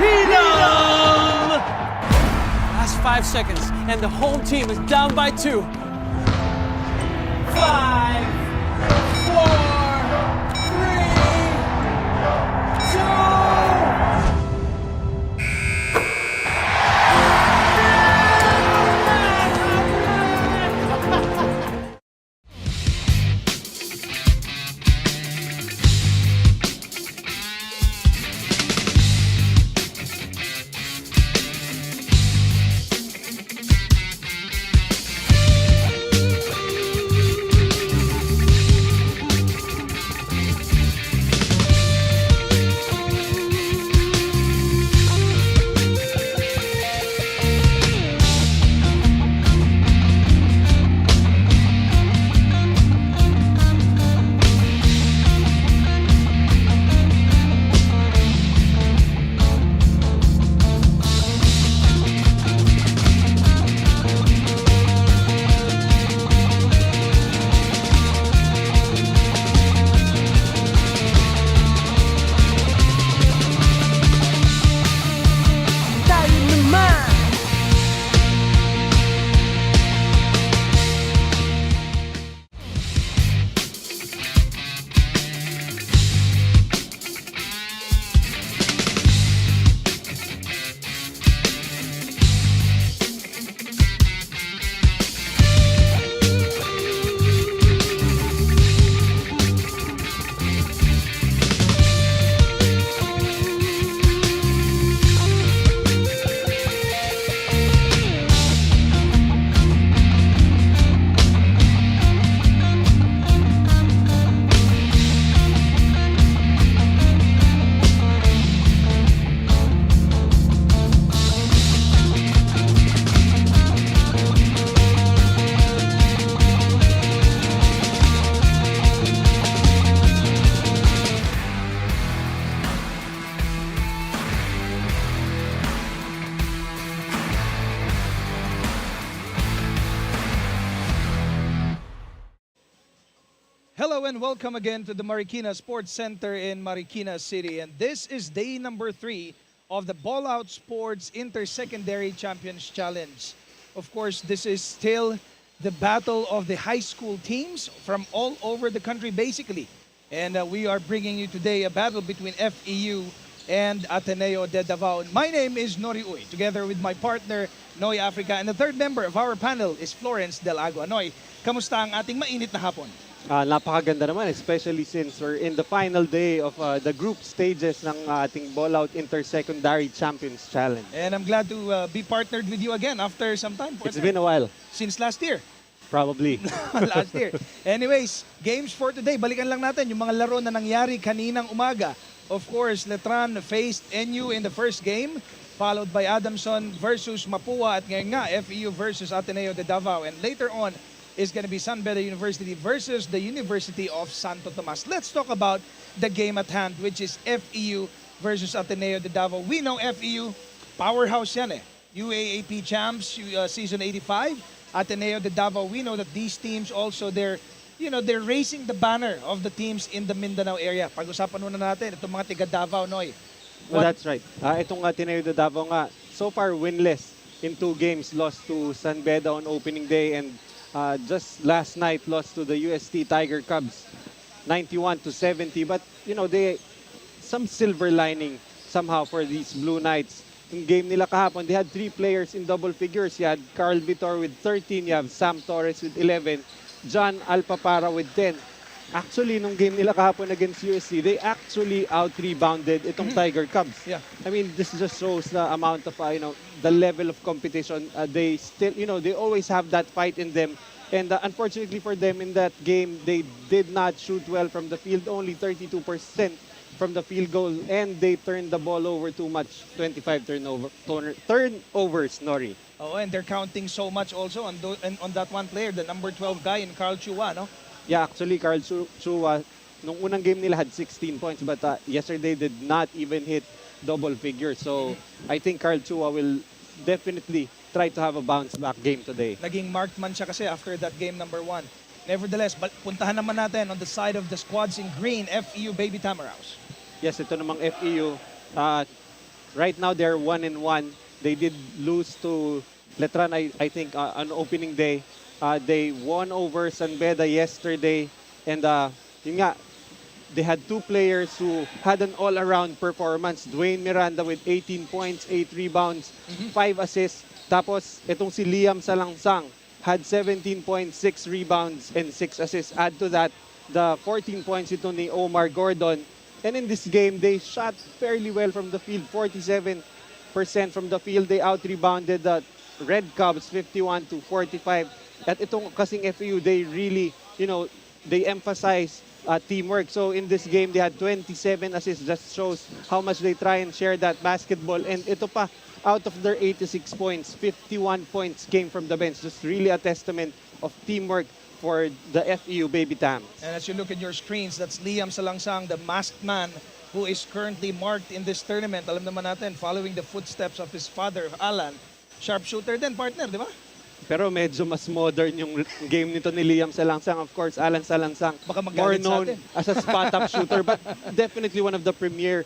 Freedom! Last 5 seconds, and the home team is down by 2. 5, 4, 3, 2. Hello and welcome again to the Marikina Sports Center in Marikina City. And this is day number 3 of the Ballout Sports Inter-Secondary Champions Challenge. Of course, this is still the battle of the high school teams from all over the country basically. And we are bringing you today a battle between FEU and Ateneo de Davao. My name is Nori Uy, together with my partner, Noy Africa. And the third member of our panel is Florence Del Agua. Noy, kamusta ang ating mainit na hapon? Napakaganda naman, especially since we're in the final day of the group stages ng ating Ballout Inter-Secondary Champions Challenge. And I'm glad to be partnered with you again after some time. It's been a while. Since last year. Probably. Last year. Anyways, games for today. Balikan lang natin yung mga laro na nangyari kaninang umaga. Of course, Letran faced NU in the first game, followed by Adamson versus Mapua, at ngayon nga, FEU versus Ateneo de Davao. And later on, is going to be San Beda University versus the University of Santo Tomas. Let's talk about the game at hand, which is FEU versus Ateneo de Davao. We know FEU, powerhouse yan eh. UAAP champs, season 85. Ateneo de Davao, we know that these teams also, they're raising the banner of the teams in the Mindanao area. Pag-usapan muna natin, itong mga tiga Davao, Noy. Well, that's right. Itong Ateneo de Davao nga, so far winless in 2 games, lost to San Beda on opening day, and just last night lost to the UST Tiger Cubs 91-70. But some silver lining somehow for these Blue Knights. In game nila kahapon, they had 3 players in double figures. You had Carl Vitor with 13, you have Sam Torres with 11, John Alpapara with 10. Actually, nung game nila kahapon against USC, they actually out-rebounded itong Tiger Cubs. Yeah. I mean, this just shows the amount of, the level of competition. They still, they always have that fight in them. And unfortunately for them in that game, they did not shoot well from the field, only 32% from the field goal, and they turned the ball over too much, 25 turnovers, Nori. Oh, and they're counting so much also on that one player, the number 12 guy in Carl Chua, no? Yeah, actually, Carl Chua, nung unang game nila had 16 points, but yesterday did not even hit double figures. So I think Carl Chua will definitely try to have a bounce back game today. Naging marked man siya kasi after that game number 1. Nevertheless, puntahan naman natin on the side of the squads in green, FEU Baby Tamaraws. Yes, ito namang FEU. Right now, they're 1-1. They did lose to Letran, I think, on opening day. They won over San Beda yesterday. And yun nga, they had two players who had an all-around performance. Dwayne Miranda with 18 points, 8 rebounds, 5 assists. Tapos, itong si Liam Salangsang had 17 points, 6 rebounds, and 6 assists. Add to that, the 14 points ito ni Omar Gordon. And in this game, they shot fairly well from the field, 47% from the field. They out-rebounded the Red Cubs, 51-45. At itong kasing FAU, they really, they emphasize teamwork. So in this game, they had 27 assists. Just shows how much they try and share that basketball. And ito pa, out of their 86 points, 51 points came from the bench. Just really a testament of teamwork for the FEU Baby Tams. And as you look at your screens, that's Liam Salangsang, the masked man who is currently marked in this tournament. Alam naman natin, following the footsteps of his father, Alan. Sharpshooter din, partner, di ba? Pero medyo mas modern yung game nito ni Liam Salangsang. Of course, Alan Salangsang, Baka more magalit sa known atin. as a spot-up shooter, but definitely one of the premier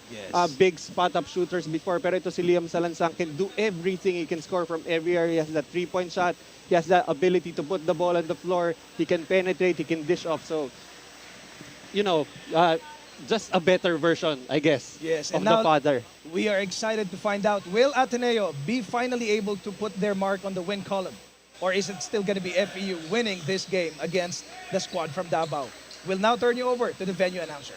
big spot-up shooters before. Pero ito si Liam Salangsang can do everything. He can score from every area. He has that three-point shot. He has that ability to put the ball on the floor. He can penetrate. He can dish off. So, just a better version, I guess, Yes, of and the now father. we are excited to find out, will Ateneo be finally able to put their mark on the win column? Or is it still going to be FEU winning this game against the squad from Davao? We'll now turn you over to the venue announcer.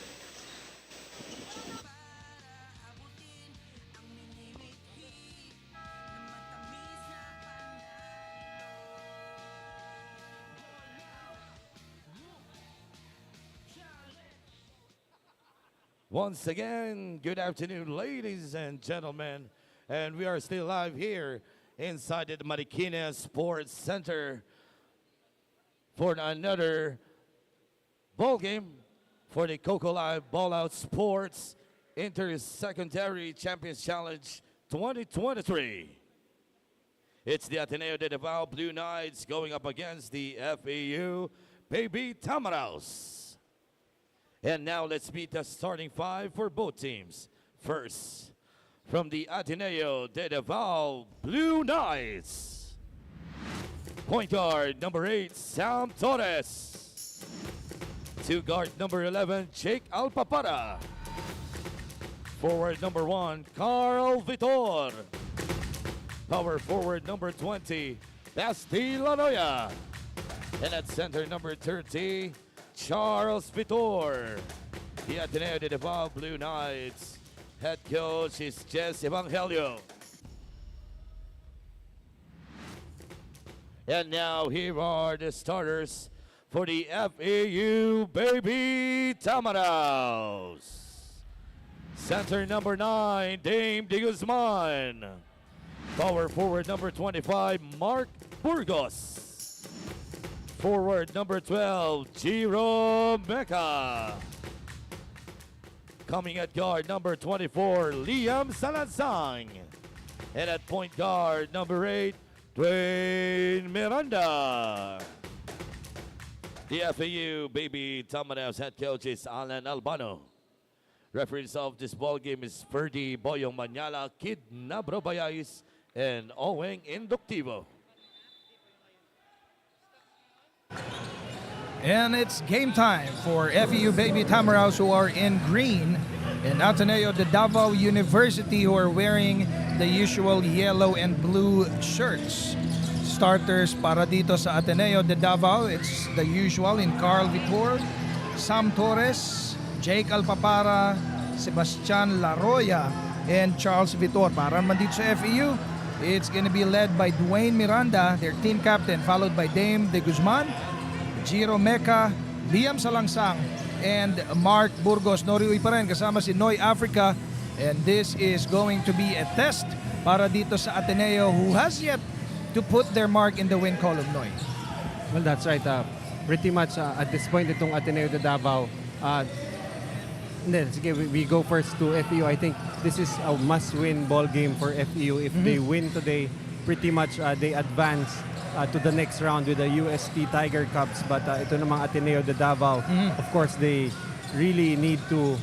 Once again, good afternoon, ladies and gentlemen. And we are still live here inside the Marikina Sports Center for another ball game for the Coco Live Ballout Sports Inter-Secondary Champions Challenge 2023. It's the Ateneo de Davao Blue Knights going up against the FAU Baby Tamaraos. And now let's meet the starting five for both teams. First, from the Ateneo de Davao Blue Knights. Point guard number 8, Sam Torres. Two guard number 11, Jake Alpapara. Forward number 1, Carl Vitor. Power forward number 20, Basti Lanoya. And at center number 30, Charles Vitor. The Ateneo de Davao Blue Knights head coach is Jess Evangelio. And now here are the starters for the FAU Baby Tamaraos. Center number 9, Dame De Guzman. Power forward number 25, Mark Burgos. Forward number 12, Jiro Mecca. Coming at guard number 24, Liam Salansang. And at point guard number 8, Dwayne Miranda. The FAU Baby Tamaraos head coach is Alan Albano. Referees of this ball game is Ferdy Boyong Manyala, Kid Nabro Bayais, and Oweng Inductivo. And it's game time for FEU Baby Tamaraos, who are in green, and Ateneo de Davao University, who are wearing the usual yellow and blue shirts. Starters para dito sa Ateneo de Davao, it's the usual in Carl Vitor, Sam Torres, Jake Alpapara, Sebastian Laroya, and Charles Vitor. Para naman dito sa FEU, it's gonna be led by Dwayne Miranda, their team captain, followed by Dame De Guzman, Jiro Mecca, Liam Salangsang, and Mark Burgos. Noriuy pa rin kasama si Noy Africa. And this is going to be a test para dito sa Ateneo, who has yet to put their mark in the win column, Noy. Well, that's right. Pretty much at this point, itong Ateneo de Davao, sige, we go first to FEU. I think this is a must-win ball game for FEU. If they win today, pretty much they advance to the next round with the UST Tiger Cubs. But ito namang Ateneo de Davao, of course, they really need to,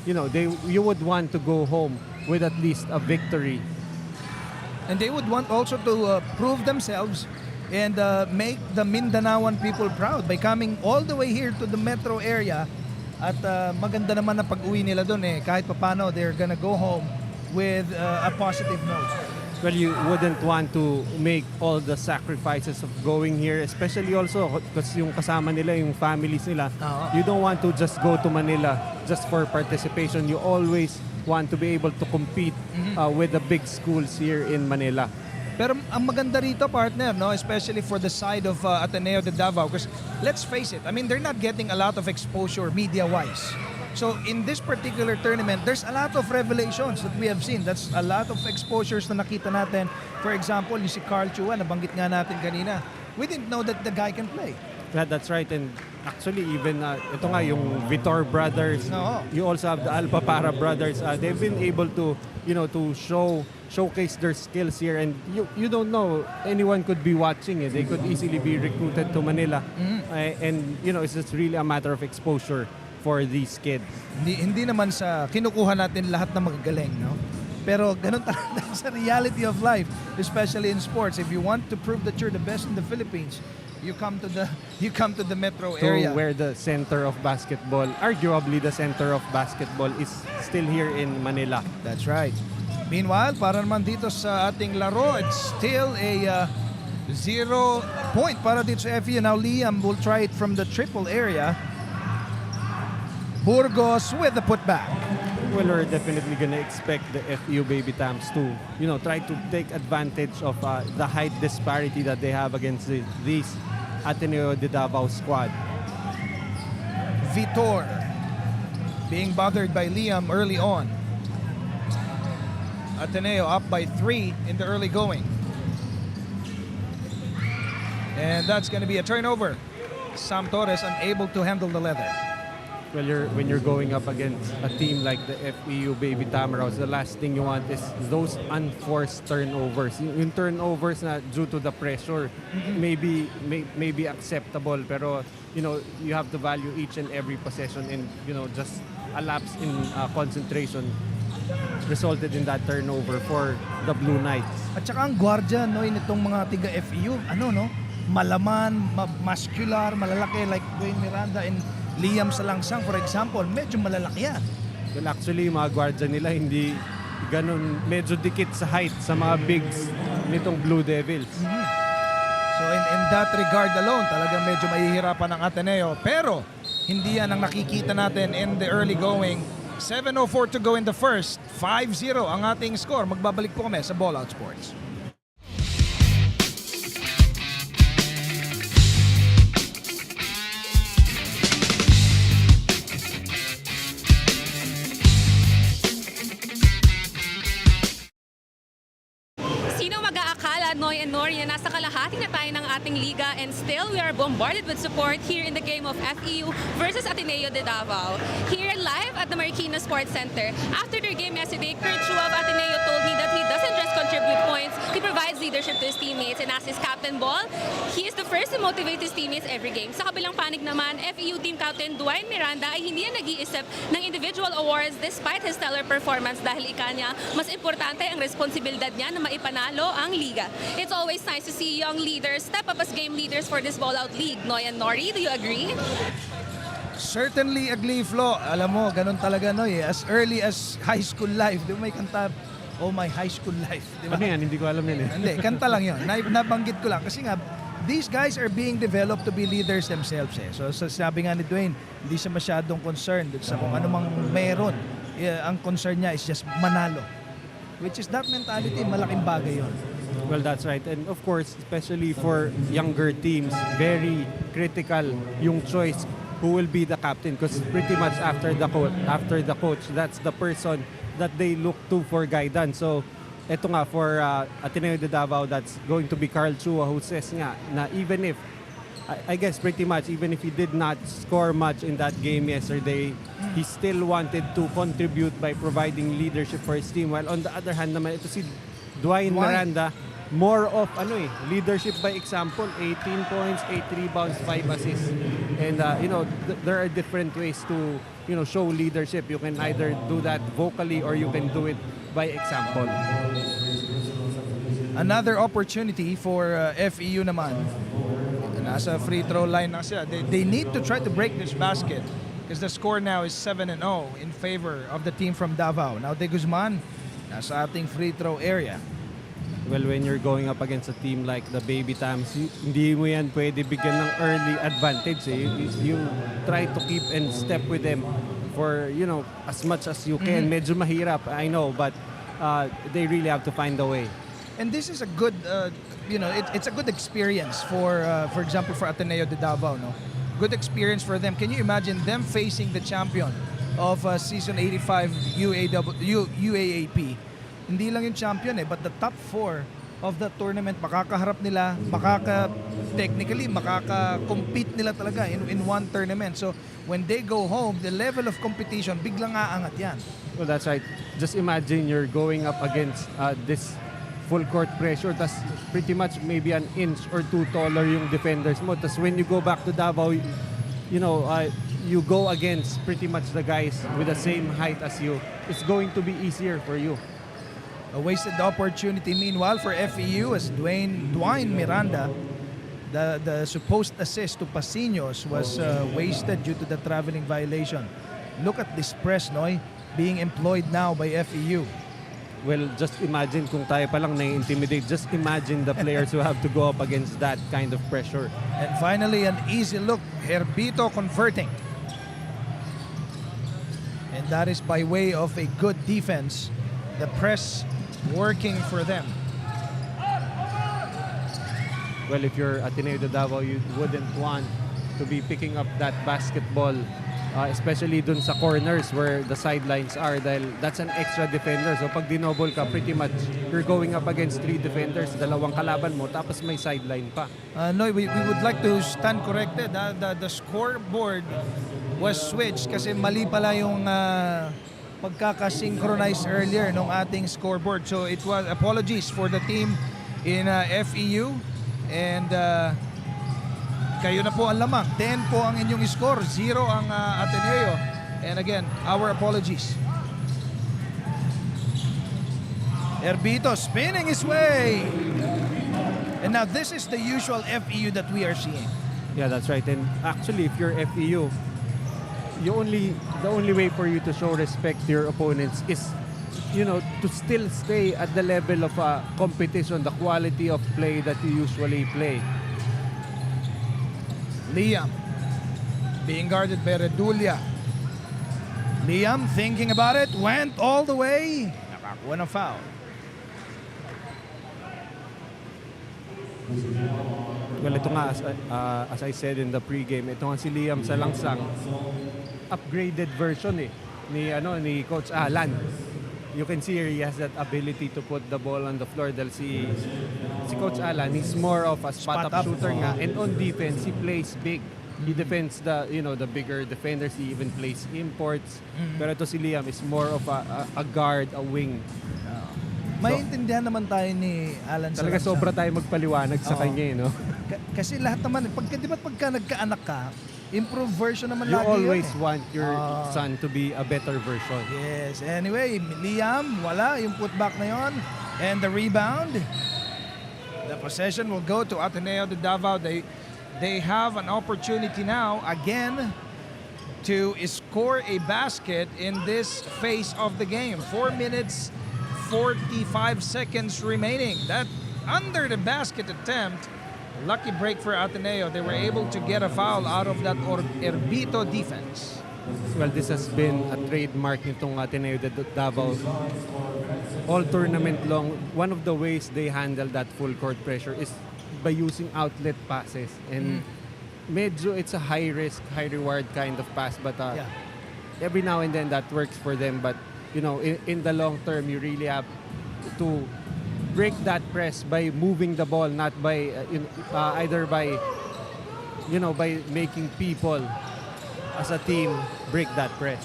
you would want to go home with at least a victory. And they would want also to prove themselves and make the Mindanaoan people proud by coming all the way here to the metro area. At maganda naman na pag-uwi nila doon eh. Kahit papano, they're gonna go home with a positive note. Well, you wouldn't want to make all the sacrifices of going here, especially also because yung kasama nila, yung families nila. Oo. You don't want to just go to Manila just for participation. You always want to be able to compete with the big schools here in Manila. Pero ang maganda rito, partner, no, especially for the side of Ateneo de Davao, because let's face it, I mean, they're not getting a lot of exposure media-wise. So in this particular tournament, there's a lot of revelations that we have seen. That's a lot of exposures na nakita natin. For example, yung si Carl Chua, nabanggit nga natin kanina. We didn't know that the guy can play. Yeah, that's right. And actually, even ito nga, yung Vitor brothers, Oo. you also have the Alpha Para brothers. They've been able to, to showcase their skills here. And you don't know, anyone could be watching it. They could easily be recruited to Manila. And, it's just really a matter of exposure for these kids. Hindi naman sa kinukuha natin lahat na magagaling, no? Pero ganun talaga sa reality of life, especially in sports. If you want to prove that you're the best in the Philippines, you come to the metro area. Where the center of basketball, arguably the center of basketball, is still here in Manila. That's right. Meanwhile, para naman dito sa ating laro, it's still a 0 point para dito sa FEU. Now Liam will try it from the triple area. Burgos with the putback. Well, we're definitely gonna expect the FEU Baby Tams to, try to take advantage of the height disparity that they have against these Ateneo de Davao squad. Vitor being bothered by Liam early on. Ateneo up by 3 in the early going. And that's going to be a turnover. Sam Torres unable to handle the leather. Well, when you're going up against a team like the FEU Baby Tamaraws, the last thing you want is those unforced turnovers. Yung turnovers na due to the pressure, maybe acceptable, pero you have to value each and every possession, and just a lapse in concentration resulted in that turnover for the Blue Knights. At saka ang gwardiya nitong mga tiga FEU, malaman, muscular, malalaki like Dwayne Miranda and Liam Salangsang, for example, medyo malalaki yan. Well, actually, yung mga gwardiya nila hindi ganun, medyo dikit sa height sa mga bigs nitong Blue Devils. So in that regard alone, talagang medyo mahihirapan ang Ateneo. Pero hindi yan ang nakikita natin in the early going. 7:04 to go in the first. 5-0 ang ating score. Magbabalik po kami sa Ballout Sports. Sino mag-aakala, Noy and Nori, na nasa kalahati na tayo ng ating liga, and still we are bombarded with support here in the game of FEU versus Ateneo de Davao. Here live at the Marikina Sports Center. After their game yesterday, Kurt Chua of Ateneo told me that he doesn't just contribute points, he provides leadership to his teammates. And as his captain ball, he is the first to motivate his teammates every game. Sa kabilang panig naman, FEU team captain Dwayne Miranda ay hindi yan nag-iisip ng individual awards despite his stellar performance, dahil ika niya, mas importante ang responsibilidad niya na maipanalo ang liga. It's always nice to see young leaders step up as game leaders for this Ballout League. Noy and Nori, do you agree? Certainly agree, Flo. Alam mo, ganun talaga, Noy. As early as high school life, di ba may kanta, Oh My High School Life. Di ba? Ano yan? Hindi ko alam yan eh. Hindi, kanta lang yun. Nabanggit ko lang. Kasi nga, these guys are being developed to be leaders themselves eh. So sabi nga ni Dwayne, hindi siya masyadong concerned sa kung ano mang meron. Ang concern niya is just manalo. Which is that mentality, malaking bagay yun. Well, that's right. And of course, especially for younger teams, very critical yung choice who will be the captain, because pretty much after the coach, that's the person that they look to for guidance. So, eto nga for Ateneo de Davao, that's going to be Carl Chua, who says nga na even if, I guess pretty much, even if he did not score much in that game yesterday, he still wanted to contribute by providing leadership for his team. While on the other hand naman, ito si Dwayne Miranda, more of leadership by example, 18 points, 8 rebounds, 5 assists. And there are different ways to show leadership. You can either do that vocally or you can do it by example. Another opportunity for FEU naman. Nasa free throw line na siya. They need to try to break this basket because the score now is 7-0 in favor of the team from Davao. Now De Guzman nasa ating free throw area. Well, when you're going up against a team like the Baby Tams, hindi mo yan pwede bigyan ng early advantage. You try to keep and step with them for, as much as you can. Medyo mahirap, I know, but they really have to find a way. And this is a good, it's a good experience for example, for Ateneo de Davao, no? Good experience for them. Can you imagine them facing the champion of season 85 UAAP? Hindi lang yung champion but the top 4 of the tournament, makakaharap nila, technically, makaka-compete nila talaga in one tournament. So, when they go home, the level of competition, biglang aangat yan. Well, that's right. Just imagine you're going up against this full court pressure, tas pretty much maybe an inch or 2 taller yung defenders mo. Tas when you go back to Davao, you go against pretty much the guys with the same height as you. It's going to be easier for you. A wasted opportunity meanwhile for FEU as Dwayne Miranda, the supposed assist to Pasinos was wasted due to the traveling violation. Look at this press, Noy, being employed now by FEU. Well, just imagine kung tayo palang na-intimidate. Just imagine the players who have to go up against that kind of pressure. And finally, an easy look. Herbito converting. And that is by way of a good defense. The press working for them. Well, if you're Ateneo de Davao, you wouldn't want to be picking up that basketball, especially dun sa corners where the sidelines are, dahil that's an extra defender. So pag dinoble ka, pretty much you're going up against 3 defenders, 2 kalaban mo, tapos may sideline pa. No, we would like to stand corrected. The scoreboard was switched kasi mali pala yung pagkakasynchronize earlier ng ating scoreboard. So it was apologies for the team in FEU. And kayo na po ang lamang. 10 po ang inyong score, 0 ang Ateneo. And again, our apologies. Herbito spinning his way. And now this is the usual FEU that we are seeing. Yeah, that's right. And actually, if you're FEU, the only way for you to show respect to your opponents is, to still stay at the level of competition, the quality of play that you usually play. Liam being guarded by Redulia. Liam thinking about it, went all the way. Nakakuha ng foul. Well, ito nga, as I said in the pregame, ito nga si Liam sa langsang upgraded version ni Coach Alan. You can see here he has that ability to put the ball on the floor dahil si Coach Alan, he's more of a spot-up shooter nga, and on defense he plays big. He defends the bigger defenders, he even plays imports. Pero ito si Liam is more of a guard, a wing. Maintindihan naman tayo ni Alan sa Talaga langsang. sobra tayo magpaliwanag sa kanya, no? Kasi lahat naman, pagka nagkaanak ka, improve version naman You lagi always yun. want your son to be a better version. Yes. Anyway, Liam, wala yung putback na yon. And the rebound. The possession will go to Ateneo de Davao. They have an opportunity now, again, to score a basket in this phase of the game. 4 minutes, 45 seconds remaining. That under the basket attempt, lucky break for Ateneo. They were able to get a foul out of that Herbito defense. Well, this has been a trademark nitong Ateneo de Davao. All tournament long, one of the ways they handle that full court pressure is by using outlet passes. And medyo it's a high risk, high reward kind of pass. But every now and then that works for them. But in the long term, you really have to break that press by moving the ball, not by either by making people as a team break that press.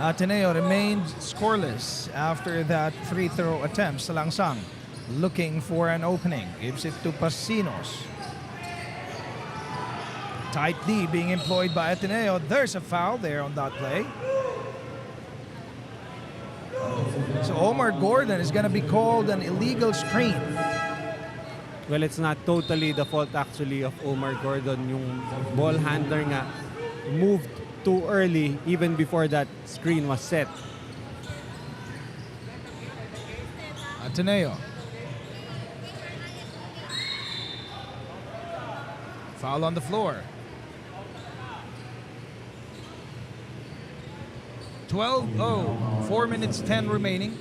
Ateneo remained scoreless after that free throw attempt. Salangsang looking for an opening. Gives it to Pasinos. Tight D being employed by Ateneo. There's a foul there on that play. So Omar Gordon is going to be called an illegal screen. Well, it's not totally the fault actually of Omar Gordon. Yung ball handler nga moved too early even before that screen was set. Ateneo. Foul on the floor. 12-0. 4 minutes 10 remaining.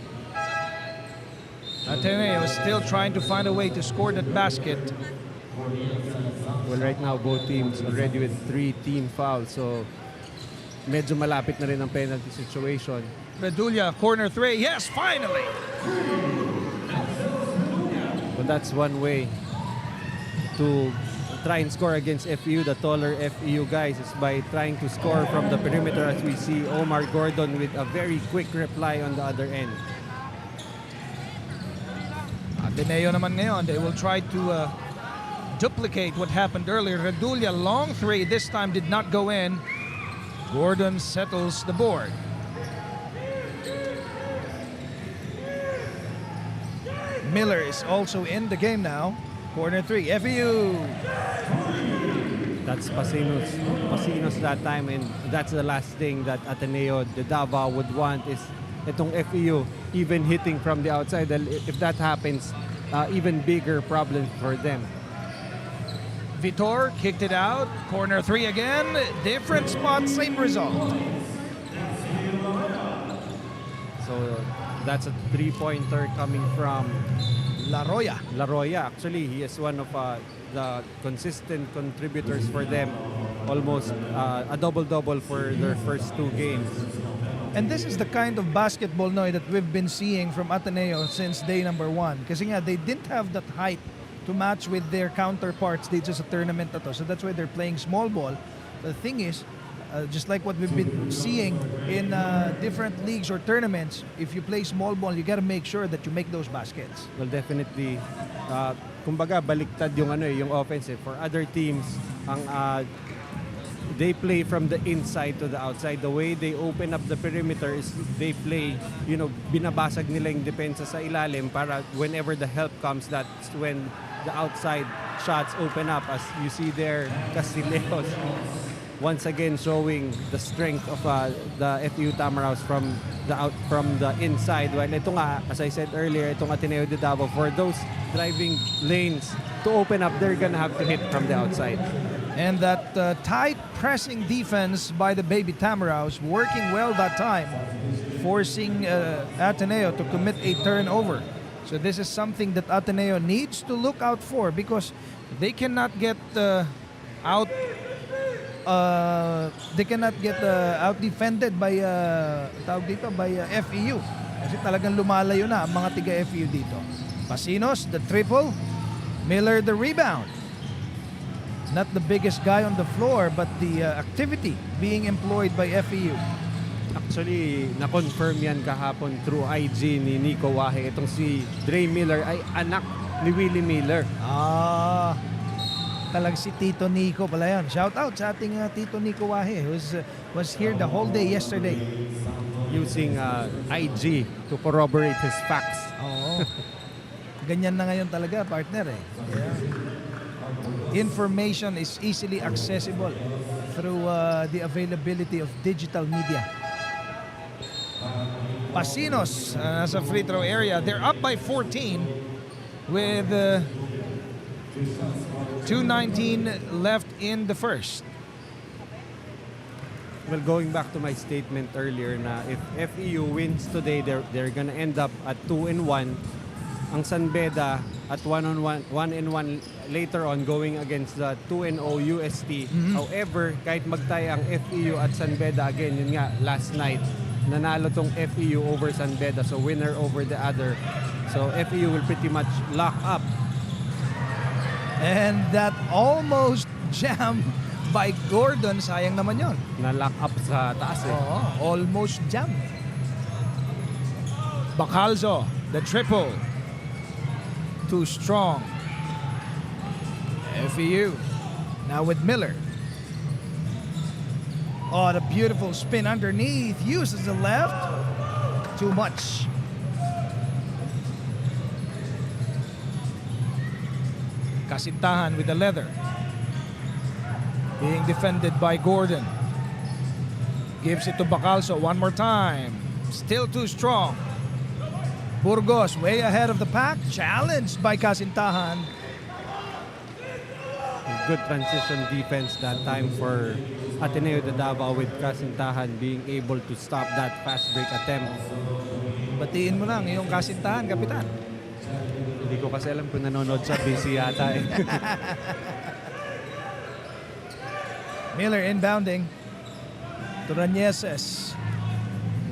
Ateneo is still trying to find a way to score that basket. Well, right now, both teams already with 3 team fouls. So, medyo malapit na rin ang penalty situation. Redulla, corner 3. Yes, finally! But that's one way to try and score against FEU, the taller FEU guys, is by trying to score from the perimeter, as we see Omar Gordon with a very quick reply on the other end. Ateneo naman ngayon, they will try to duplicate what happened earlier. Redulla, long 3, this time did not go in. Gordon settles the board. Miller is also in the game now. Corner 3, FEU. That's Pasinos that time, and that's the last thing that Ateneo de Davao would want is itong FEU even hitting from the outside. If that happens, even bigger problem for them. Vitor kicked it out. Corner 3 again. Different spot, same result. So that's a 3-pointer coming from Laroya. Laroya. Actually, he is one of the consistent contributors for them. Almost a double-double for their first 2 games. And this is the kind of basketball Noy that we've been seeing from Ateneo since day number 1. Kasi nga, they didn't have that height to match with their counterparts dito sa tournament na to. So that's why they're playing small ball. The thing is, just like what we've been seeing in different leagues or tournaments, if you play small ball, you gotta make sure that you make those baskets. Well, definitely, kumbaga baliktad yung yung offense. For other teams, they play from the inside to the outside. The way they open up the perimeter is they play, binabasag nila yung depensa sa ilalim para whenever the help comes, that's when the outside shots open up. As you see there, Castilleos once again showing the strength of the FEU Tamaraws from the inside. Well, ito nga, as I said earlier, itong Ateneo de Davao, for those driving lanes to open up, they're gonna have to hit from the outside. And that tight pressing defense by the Baby Tamaraws working well that time, forcing Ateneo to commit a turnover. So this is something that Ateneo needs to look out for because they cannot get out defended by FEU. Kasi talagang lumalayo na ang mga tiga FEU dito. Pasinos, the triple. Miller, the rebound. Not the biggest guy on the floor, but the activity being employed by FEU. Actually, na-confirm yan kahapon through IG ni Nico Wahe. Itong si Dre Miller ay anak ni Willie Miller. Talag si Tito Nico pala yan. Shout out sa ating Tito Nico Wahe who was here the whole day yesterday. Using IG to corroborate his facts. Oo. Ganyan na ngayon talaga, partner eh. Yeah. Information is easily accessible through the availability of digital media. Pasinos nasa free throw area. They're up by 14 with 2:19 left in the first. Well, going back to my statement earlier na if FEU wins today, they're gonna end up at 2-1. Ang San Beda at 1-1 later on going against the 2-0 UST. However, kahit magtay ang FEU at San Beda, again, yun nga, last night, nanalo tong FEU over San Beda. So, winner over the other. So, FEU will pretty much lock up. And that almost jam by Gordon, sayang naman yon. Na-lock up sa taas eh. Oo, almost jam. Bacalzo, the triple. Too strong. FEU now with Miller. Oh, the beautiful spin underneath. Uses the left. Too much. Kasintahan with the leather. Being defended by Gordon. Gives it to Bacalso one more time. Still too strong. Burgos way ahead of the pack. Challenged by Kasintahan. Good transition defense that time for Ateneo de Davao with Kasintahan being able to stop that fast break attempt. Batiin mo lang yung Kasintahan, Kapitan. Hindi ko kasi alam kung nanonood siya, busy yata eh. Miller inbounding to Ranieses.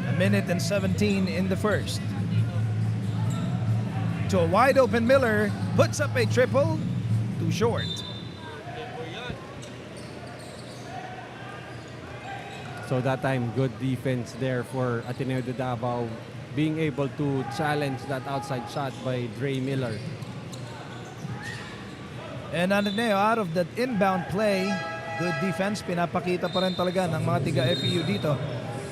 A minute and 17 in the first. To a wide open Miller. Puts up a triple. Too short. So that time, good defense there for Ateneo de Davao, being able to challenge that outside shot by Dre Miller. And Ateneo out of that inbound play. Good defense. Pinapakita pa rin talaga ng mga tiga FEU dito.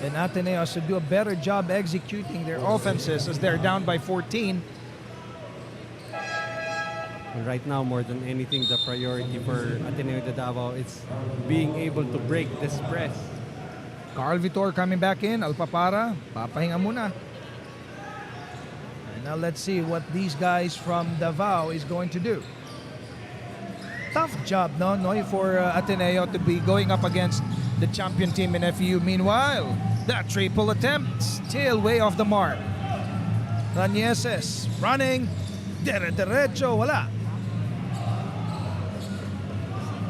And Ateneo has to do a better job executing their offenses as they're down by 14. And right now, more than anything, the priority for Ateneo de Davao is being able to break this press. Carl Vitor coming back in. Alpapara, papahinga muna. And now let's see what these guys from Davao is going to do. Tough job, no, for Ateneo to be going up against the champion team in FEU. Meanwhile, that triple attempt still way off the mark. Ranieses running. Derecho, wala.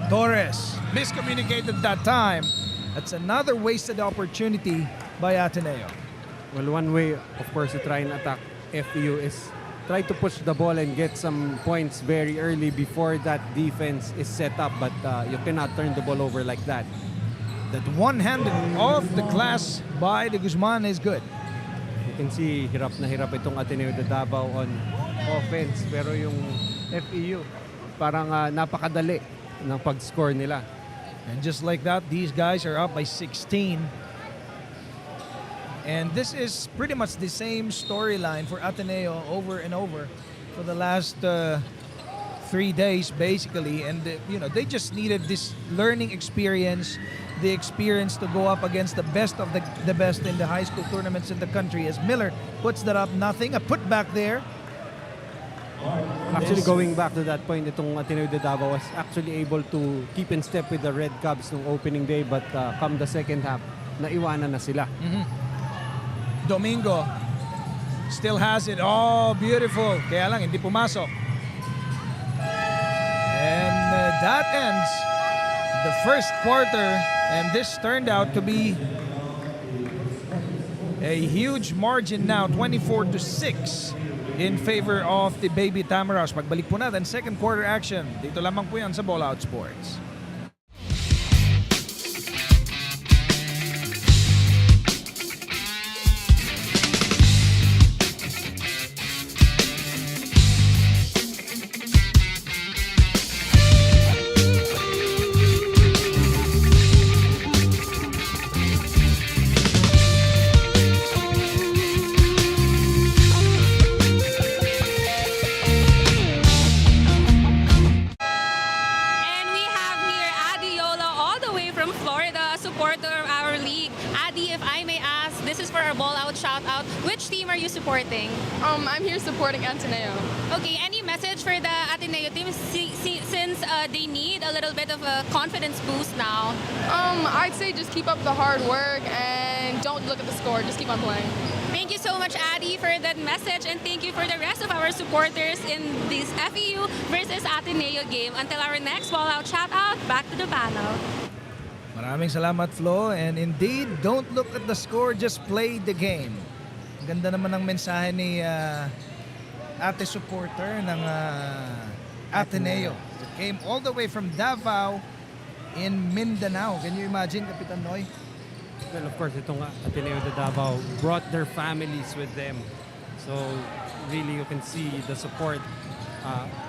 Torres miscommunicated that time. That's another wasted opportunity by Ateneo. Well, one way, of course, to try and attack FEU is try to push the ball and get some points very early before that defense is set up. But you cannot turn the ball over like that. That one-handed off the glass by de Guzman is good. You can see hirap na hirap itong Ateneo de Davao on offense. Pero yung FEU, parang napakadali ng pag-score nila. And just like that, these guys are up by 16. And this is pretty much the same storyline for Ateneo over and over for the last 3 days, basically. And, they just needed this learning experience, the experience to go up against the best of the best in the high school tournaments in the country. As Miller puts that up, nothing. A putback there. Actually, going back to that point, itong Ateneo de Davao was actually able to keep in step with the Red Cubs nung opening day, but come the second half, naiwanan na sila. Domingo still has it. Oh, beautiful. Kaya lang, hindi pumasok. And that ends the first quarter, and this turned out to be a huge margin now, 24-6. In favor of the Baby Tamaraws. Pagbalik po natin, second quarter action. Dito lamang po yan sa Ballout Sports. Which team are you supporting? I'm here supporting Ateneo. Okay, any message for the Ateneo team since they need a little bit of a confidence boost now? I'd say just keep up the hard work and don't look at the score. Just keep on playing. Thank you so much, Addy, for that message, and thank you for the rest of our supporters in this FEU versus Ateneo game. Until our next Ballout shoutout, back to the panel. Maraming salamat, Flo. And indeed, don't look at the score, just play the game. Ganda naman ng mensahe ni ate supporter ng Ateneo. It came all the way from Davao in Mindanao. Can you imagine, Kapitan Noy? Well, of course, itong Ateneo de Davao brought their families with them. So, really, you can see the support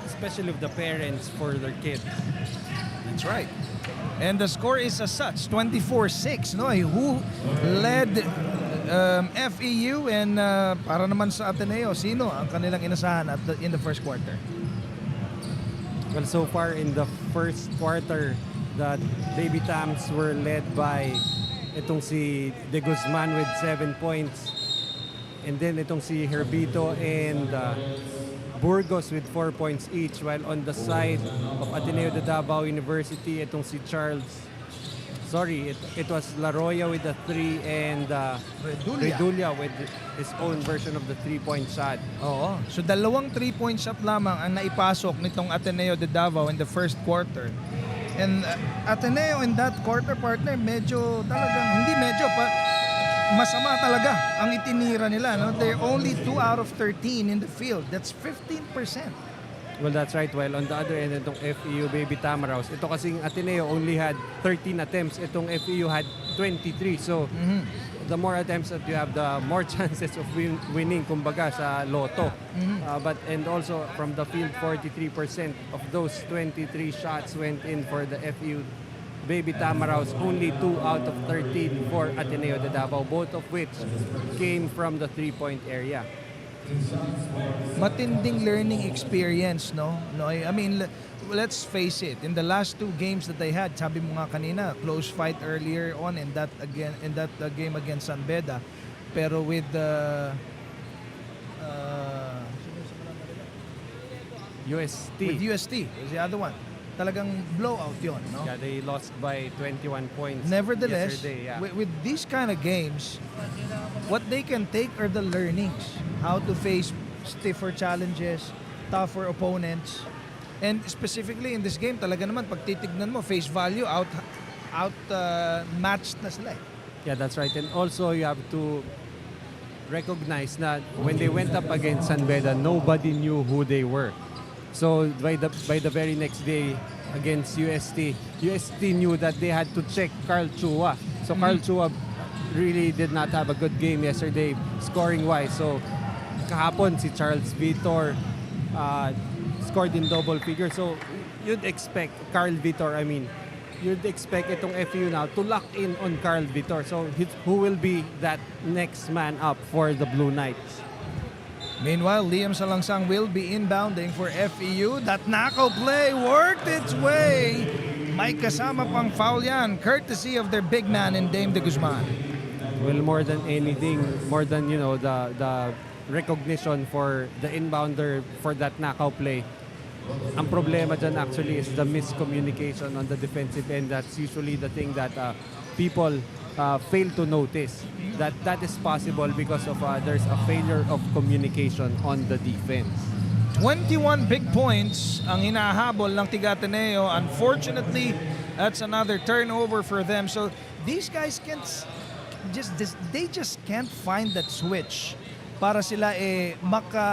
especially with the parents for their kid. That's right. And the score is as such, 24-6. No? Who led FEU and para naman sa Ateneo, sino ang kanilang inasahan in the first quarter? Well, so far in the first quarter, the Baby Tams were led by itong si De Guzman with 7 points. And then itong si Herbito and Burgos with 4 points each. While on the side of Ateneo de Davao University, itong si it was Laroya with the 3 and Redulia with his own version of the 3-point shot. Oo. So 2 3-point shot lamang ang naipasok nitong Ateneo de Davao in the first quarter. And Ateneo in that quarter, partner, masama talaga ang itinira nila. No? They're only 2 out of 13 in the field. That's 15%. Well, that's right. While on the other end, itong FEU Baby Tamaraws, ito kasing Ateneo only had 13 attempts. Itong FEU had 23. So, the more attempts that you have, the more chances of winning, kumbaga, sa loto. And also, from the field, 43% of those 23 shots went in for the FEU Baby Tamaraws. Only 2 out of 13 for Ateneo de Davao, both of which came from the 3-point area. Matinding learning experience, no? I mean, let's face it. In the last 2 games that they had, sabi mo nga kanina, close fight earlier on in that game against San Beda. Pero with UST. with UST was the other one. Talagang blowout yon, no? Yeah, they lost by 21 points Nevertheless, yesterday. Yeah. with these kind of games, what they can take are the learnings. How to face stiffer challenges, tougher opponents. And specifically in this game, talaga naman, pag titignan mo, face value, matched na sila. Yeah, that's right. And also, you have to recognize that when they went up against San Beda, nobody knew who they were. So by the very next day against UST knew that they had to check Carl Chua. So Carl Chua really did not have a good game yesterday scoring-wise. So kahapon si Charles Vitor scored in double figures. So you'd expect you'd expect itong FEU now to lock in on Carl Vitor. So who will be that next man up for the Blue Knights? Meanwhile, Liam Salangsang will be inbounding for FEU. That knockout play worked its way. May kasama pang foul yan, courtesy of their big man in Dame de Guzman. Well, more than anything, more than the recognition for the inbounder for that knockout play. Ang problema dyan actually is the miscommunication on the defensive end. That's usually the thing that people fail to notice. That is possible because of there's a failure of communication on the defense. 21 big points ang hinahabol ng Tiga Ateneo. Unfortunately, that's another turnover for them. So these guys they just can't find that switch para sila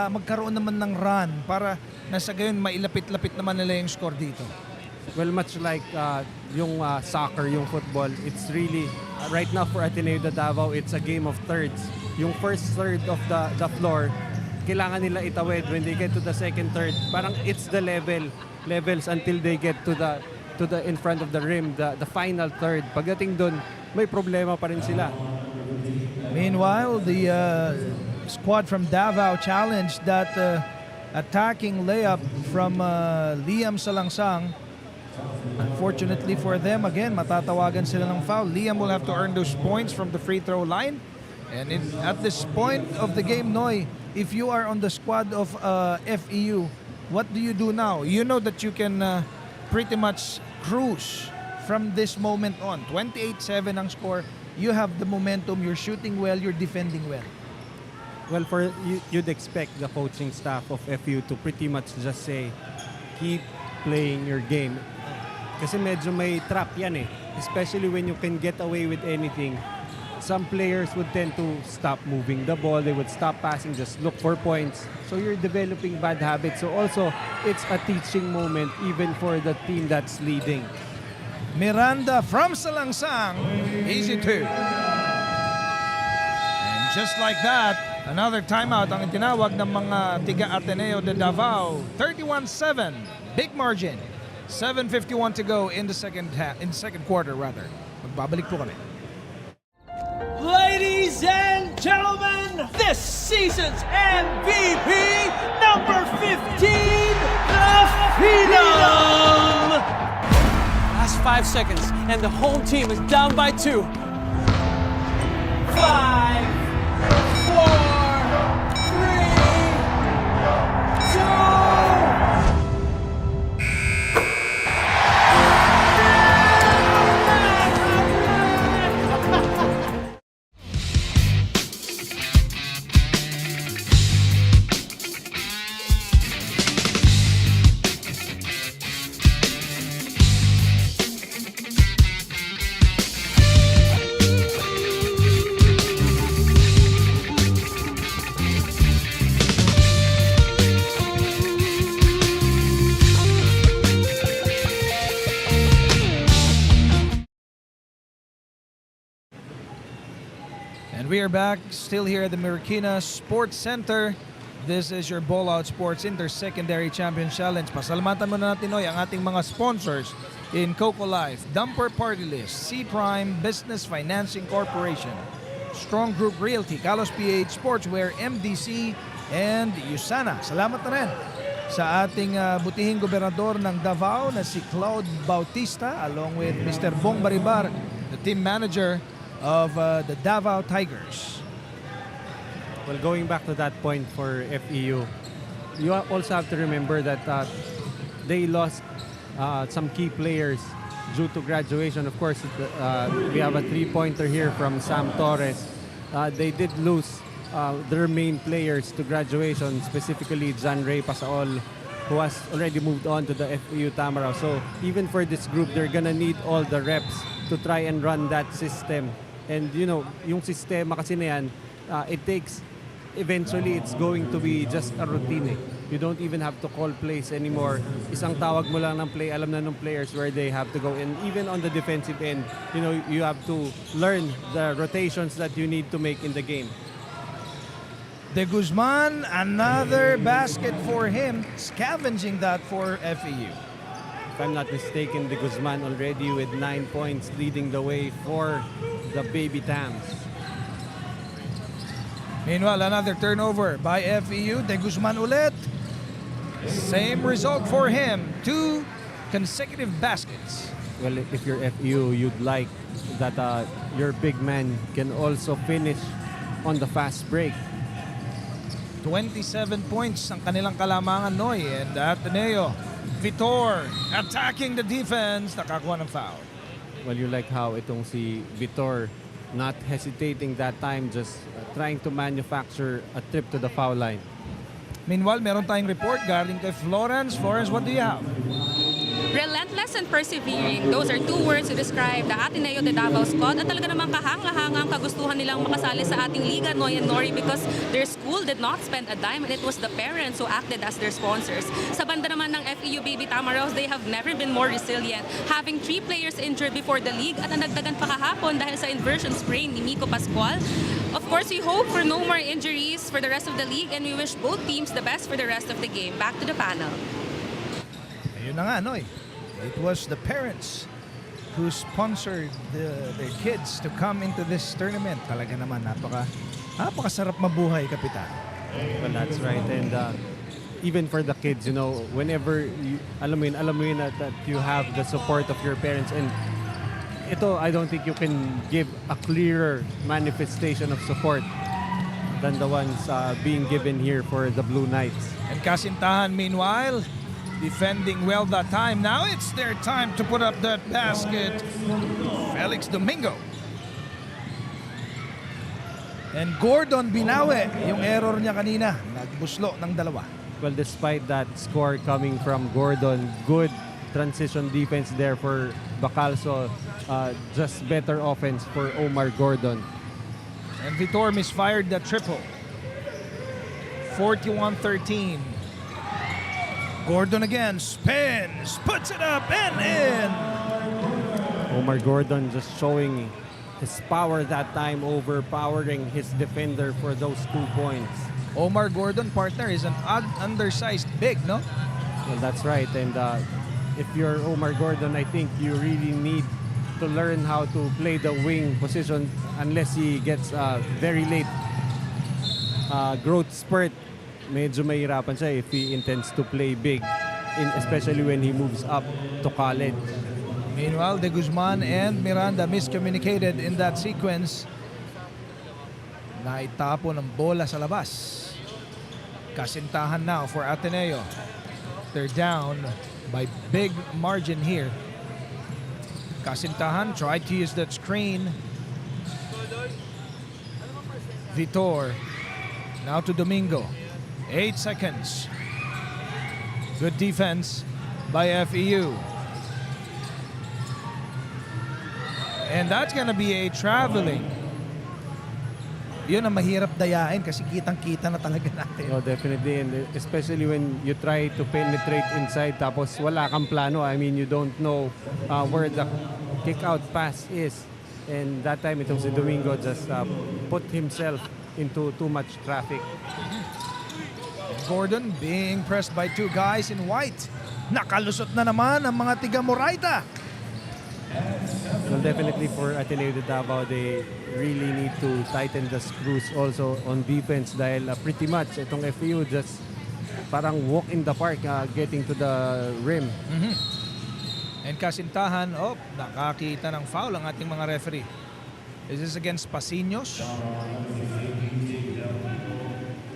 magkaroon naman ng run para nasa gayon mailapit-lapit naman nila yung score dito. Well, much like yung soccer, yung football, it's really, right now for Ateneo de Davao, it's a game of thirds. Yung first third of the floor, kailangan nila itawid. When they get to the second third, parang it's the levels until they get to the in front of the rim, the final third. Pagdating dun, may problema pa rin sila. Meanwhile, the squad from Davao challenged that attacking layup from Liam Salangsang. Unfortunately for them, again, matatawagan sila ng foul. Liam will have to earn those points from the free throw line. And at this point of the game, Noy, if you are on the squad of FEU, what do you do now? You know that you can pretty much cruise from this moment on. 28-7 ang score. You have the momentum. You're shooting well. You're defending well. Well, you'd expect the coaching staff of FEU to pretty much just say, keep playing your game. Kasi medyo may trap yan eh. Especially when you can get away with anything. Some players would tend to stop moving the ball. They would stop passing, just look for points. So you're developing bad habits. So also, it's a teaching moment even for the team that's leading. Miranda from Salangsang. Easy two. And just like that, Another timeout ang itinawag ng mga tiga Ateneo de Davao. 31-7, big margin. 7:51 to go in the second quarter rather. Magbabalik po kami. Ladies and gentlemen, this season's MVP, number 15, the Phenom! Last 5 seconds, and the home team is down by 2. 5, 4, 3, 2. And we are back, still here at the Marikina Sports Center. This is your Ballout Sports Inter-Secondary Champion Challenge. Pasalamatan muna natin, Noy, ang ating mga sponsors in Coco Life, Dumper Party List, C-Prime Business Financing Corporation, Strong Group Realty, Kalos PH Sportswear, MDC, and Usana. Salamat na rin sa ating butihing gobernador ng Davao na si Claude Bautista along with Mr. Bong Baribar, the team manager of the Davao Tigers. Well, going back to that point for FEU, you also have to remember that they lost some key players due to graduation. Of course, we have a three-pointer here from Sam Torres. They did lose their main players to graduation, specifically John Ray Pasaol, who has already moved on to the FEU Tamaraw. So even for this group, they're gonna need all the reps to try and run that system. And you know, yung sistema kasi na yan, it takes, eventually it's going to be just a routine. You don't even have to call plays anymore. Isang tawag mo lang ng play, alam na ng players where they have to go. And even on the defensive end, you know, you have to learn the rotations that you need to make in the game. De Guzman, another basket for him, scavenging that for FEU. If I'm not mistaken, De Guzman already with 9 points leading the way for the Baby Tams. Meanwhile, another turnover by FEU. De Guzman ulit. Same result for him. 2 consecutive baskets. Well, if you're FEU, you'd like that your big man can also finish on the fast break. 27 points ang kanilang kalamangan, Noy. And Ateneo, Vitor attacking the defense. Nakakuha ng foul. Well, you like how itong si Vitor not hesitating that time, just trying to manufacture a trip to the foul line. Meanwhile, meron tayong report galing kay Florence. Florence, what do you have? Relentless and persevering. Those are 2 words to describe the Ateneo de Davao squad. At talaga namang kahanga-hanga ang kagustuhan nilang makasali sa ating liga, Noy and Nori, because their school did not spend a dime and it was the parents who acted as their sponsors. Sa banda naman ng FEU Baby Tamaraws, they have never been more resilient, having 3 players injured before the league at nadagdagan pa kahapon dahil sa inversion sprain ni Miko Pascual. Of course, we hope for no more injuries for the rest of the league and we wish both teams the best for the rest of the game. Back to the panel. Ayun na nga, Noy. It was the parents who sponsored their kids to come into this tournament. Talaga naman, napakasarap mabuhay, Kapitan. Well, that's right. And even for the kids, you know, whenever you, alam mo yun that you have the support of your parents. And ito, I don't think you can give a clearer manifestation of support than the ones being given here for the Blue Knights. And Kasintahan, meanwhile, defending well that time. Now it's their time to put up that basket. Felix Domingo. And Gordon binawi yung error niya kanina. Nagbuslo ng 2. Well, despite that score coming from Gordon, good transition defense there for Bacalso. Just better offense for Omar Gordon. And Vitor misfired the triple. 41-13. Gordon again, spins, puts it up and in. Omar Gordon just showing his power that time, overpowering his defender for those 2 points. Omar Gordon, partner, is an undersized big, no? Well, that's right. And if you're Omar Gordon, I think you really need to learn how to play the wing position unless he gets very late growth spurt. Medyo mahirapan siya if he intends to play big, especially when he moves up to college. Meanwhile, De Guzman and Miranda miscommunicated in that sequence. Naitapo ng bola sa labas. Kasintahan now for Ateneo. They're down by big margin here. Kasintahan tried to use that screen. Vitor. Now to Domingo. 8 seconds. Good defense by FEU. And that's gonna be a traveling. Yun ang mahirap dayain kasi kitang-kita na talaga natin. Oh, definitely. And especially when you try to penetrate inside tapos wala kang plano. I mean, you don't know where the kick-out pass is. And that time, itong si Domingo just put himself into too much traffic. Gordon being pressed by 2 guys in white. Nakalusot na naman ang mga tiga Moraita. Well, definitely for Ateneo de Davao, they really need to tighten the screws also on defense dahil pretty much itong FEU just parang walk in the park getting to the rim. And Kasintahan, nakakita ng foul ang ating mga referee. Is this against Pasinos?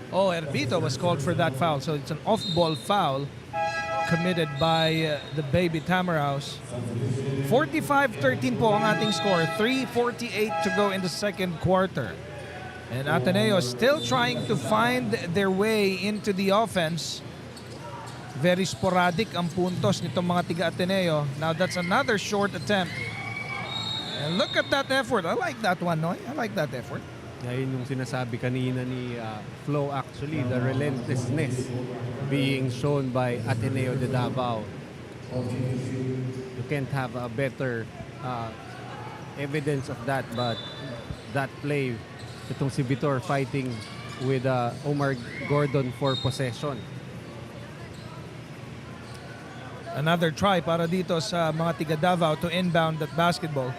Oh, Herbito was called for that foul. So it's an off-ball foul committed by the Baby Tamaraws. 45-13 po ang ating score. 3:48 to go in the second quarter. And Ateneo still trying to find their way into the offense. Very sporadic ang puntos nitong mga tiga Ateneo. Now that's another short attempt. And look at that effort. I like that one, Noy. I like that effort. Yun yung sinasabi kanina ni Flo actually, the relentlessness being shown by Ateneo de Davao. You can't have a better evidence of that, but that play, itong si Vitor fighting with Omar Gordon for possession. Another try para dito sa mga tiga Davao to inbound that basketball.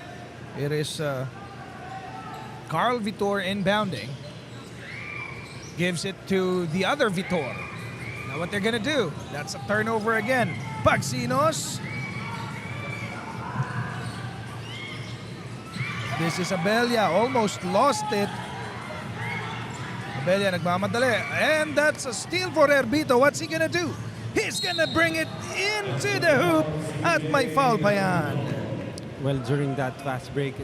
It is Carl Vitor inbounding. Gives it to the other Vitor. Now what they're gonna do? That's a turnover again. Pagsinos. This is Abella. Almost lost it. Abella nagmamadali. And that's a steal for Herbito. What's he gonna do? He's gonna bring it into the hoop. At may foul pa yan. Well, during that fast break,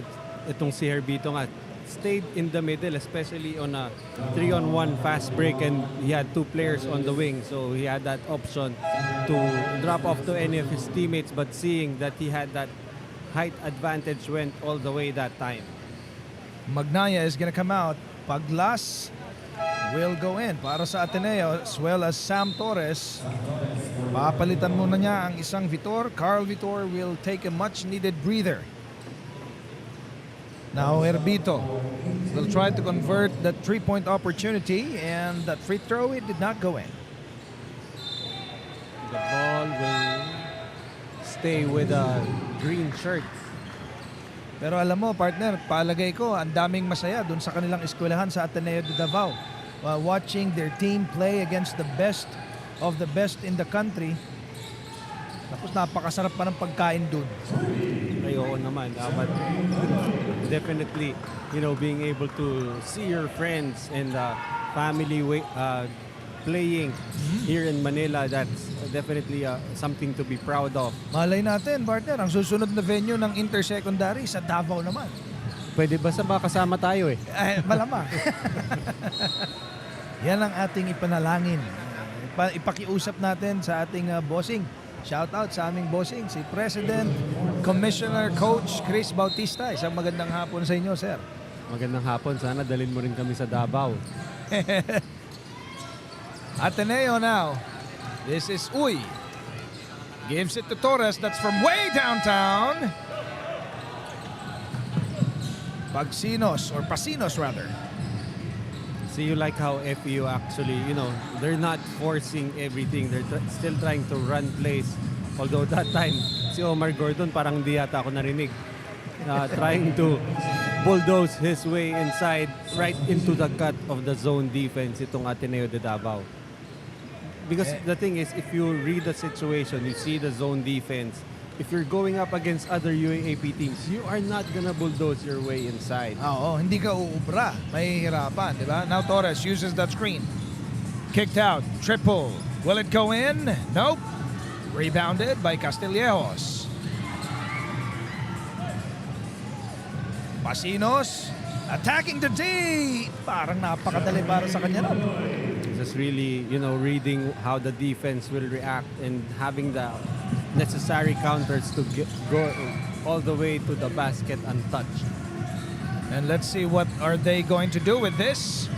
itong si Herbito nga stayed in the middle, especially on a 3-on-1 fast break, and he had 2 players on the wing, so he had that option to drop off to any of his teammates, but seeing that he had that height advantage, went all the way that time. Magnaya is gonna come out. Paglas will go in para sa Ateneo, as well as Sam Torres. Papalitan muna niya ang isang Vitor. Carl Vitor will take a much needed breather. Now Herbito will try to convert that 3-point opportunity, and that free throw, it did not go in. The ball will stay with a green shirt. Pero alam mo, partner, palagay ko ang daming masaya dun sa kanilang eskwelahan sa Ateneo de Davao. Watching their team play against the best of the best in the country. Tapos napakasarap pa ng pagkain dun. Ay, oo naman. But definitely, being able to see your friends and family playing here in Manila, that's definitely something to be proud of. Malay natin, partner, ang susunod na venue ng intersecondary sa Davao naman. Pwede ba kasama tayo eh? Malamang. Yan ang ating ipanalangin. Ipakiusap natin sa ating bossing. Shout out sa aming bossing, si President, Commissioner, Coach Chris Bautista. Isang magandang hapon sa inyo, sir. Magandang hapon. Sana dalhin mo rin kami sa Davao. Ateneo now. This is Uy. Gives it to Torres. That's from way downtown. Pagsinos or Pasinos rather. So you like how FEU actually, they're not forcing everything. They're still trying to run plays. Although that time, si Omar Gordon parang di yata ako narinig. Trying to bulldoze his way inside right into the cut of the zone defense itong Ateneo de Davao. Because the thing is, if you read the situation, you see the zone defense, if you're going up against other UAAP teams, you are not gonna bulldoze your way inside. Oo, hindi ka uubra. Mahihirapan, di ba? Now Torres uses that screen. Kicked out. Triple. Will it go in? Nope. Rebounded by Castillejos. Pasinos. Attacking the D. Parang napakadali para sa kanya nun. Just really, reading how the defense will react and having the necessary counters to go all the way to the basket untouched. And let's see what are they going to do with this.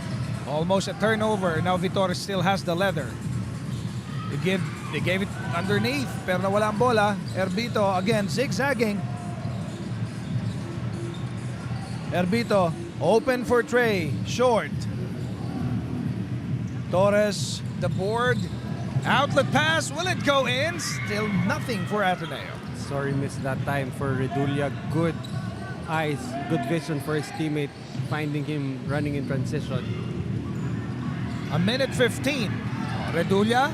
Almost a turnover. Now Vitores still has the leather. They gave it underneath pero nawala ang bola. Herbito again zigzagging. Herbito open for Trey. Short. Torres the board. Outlet pass, will it go in? Still nothing for Ateneo. Sorry, missed that time for Redulia. Good eyes, good vision for his teammate, finding him running in transition. A minute 15. Redulia,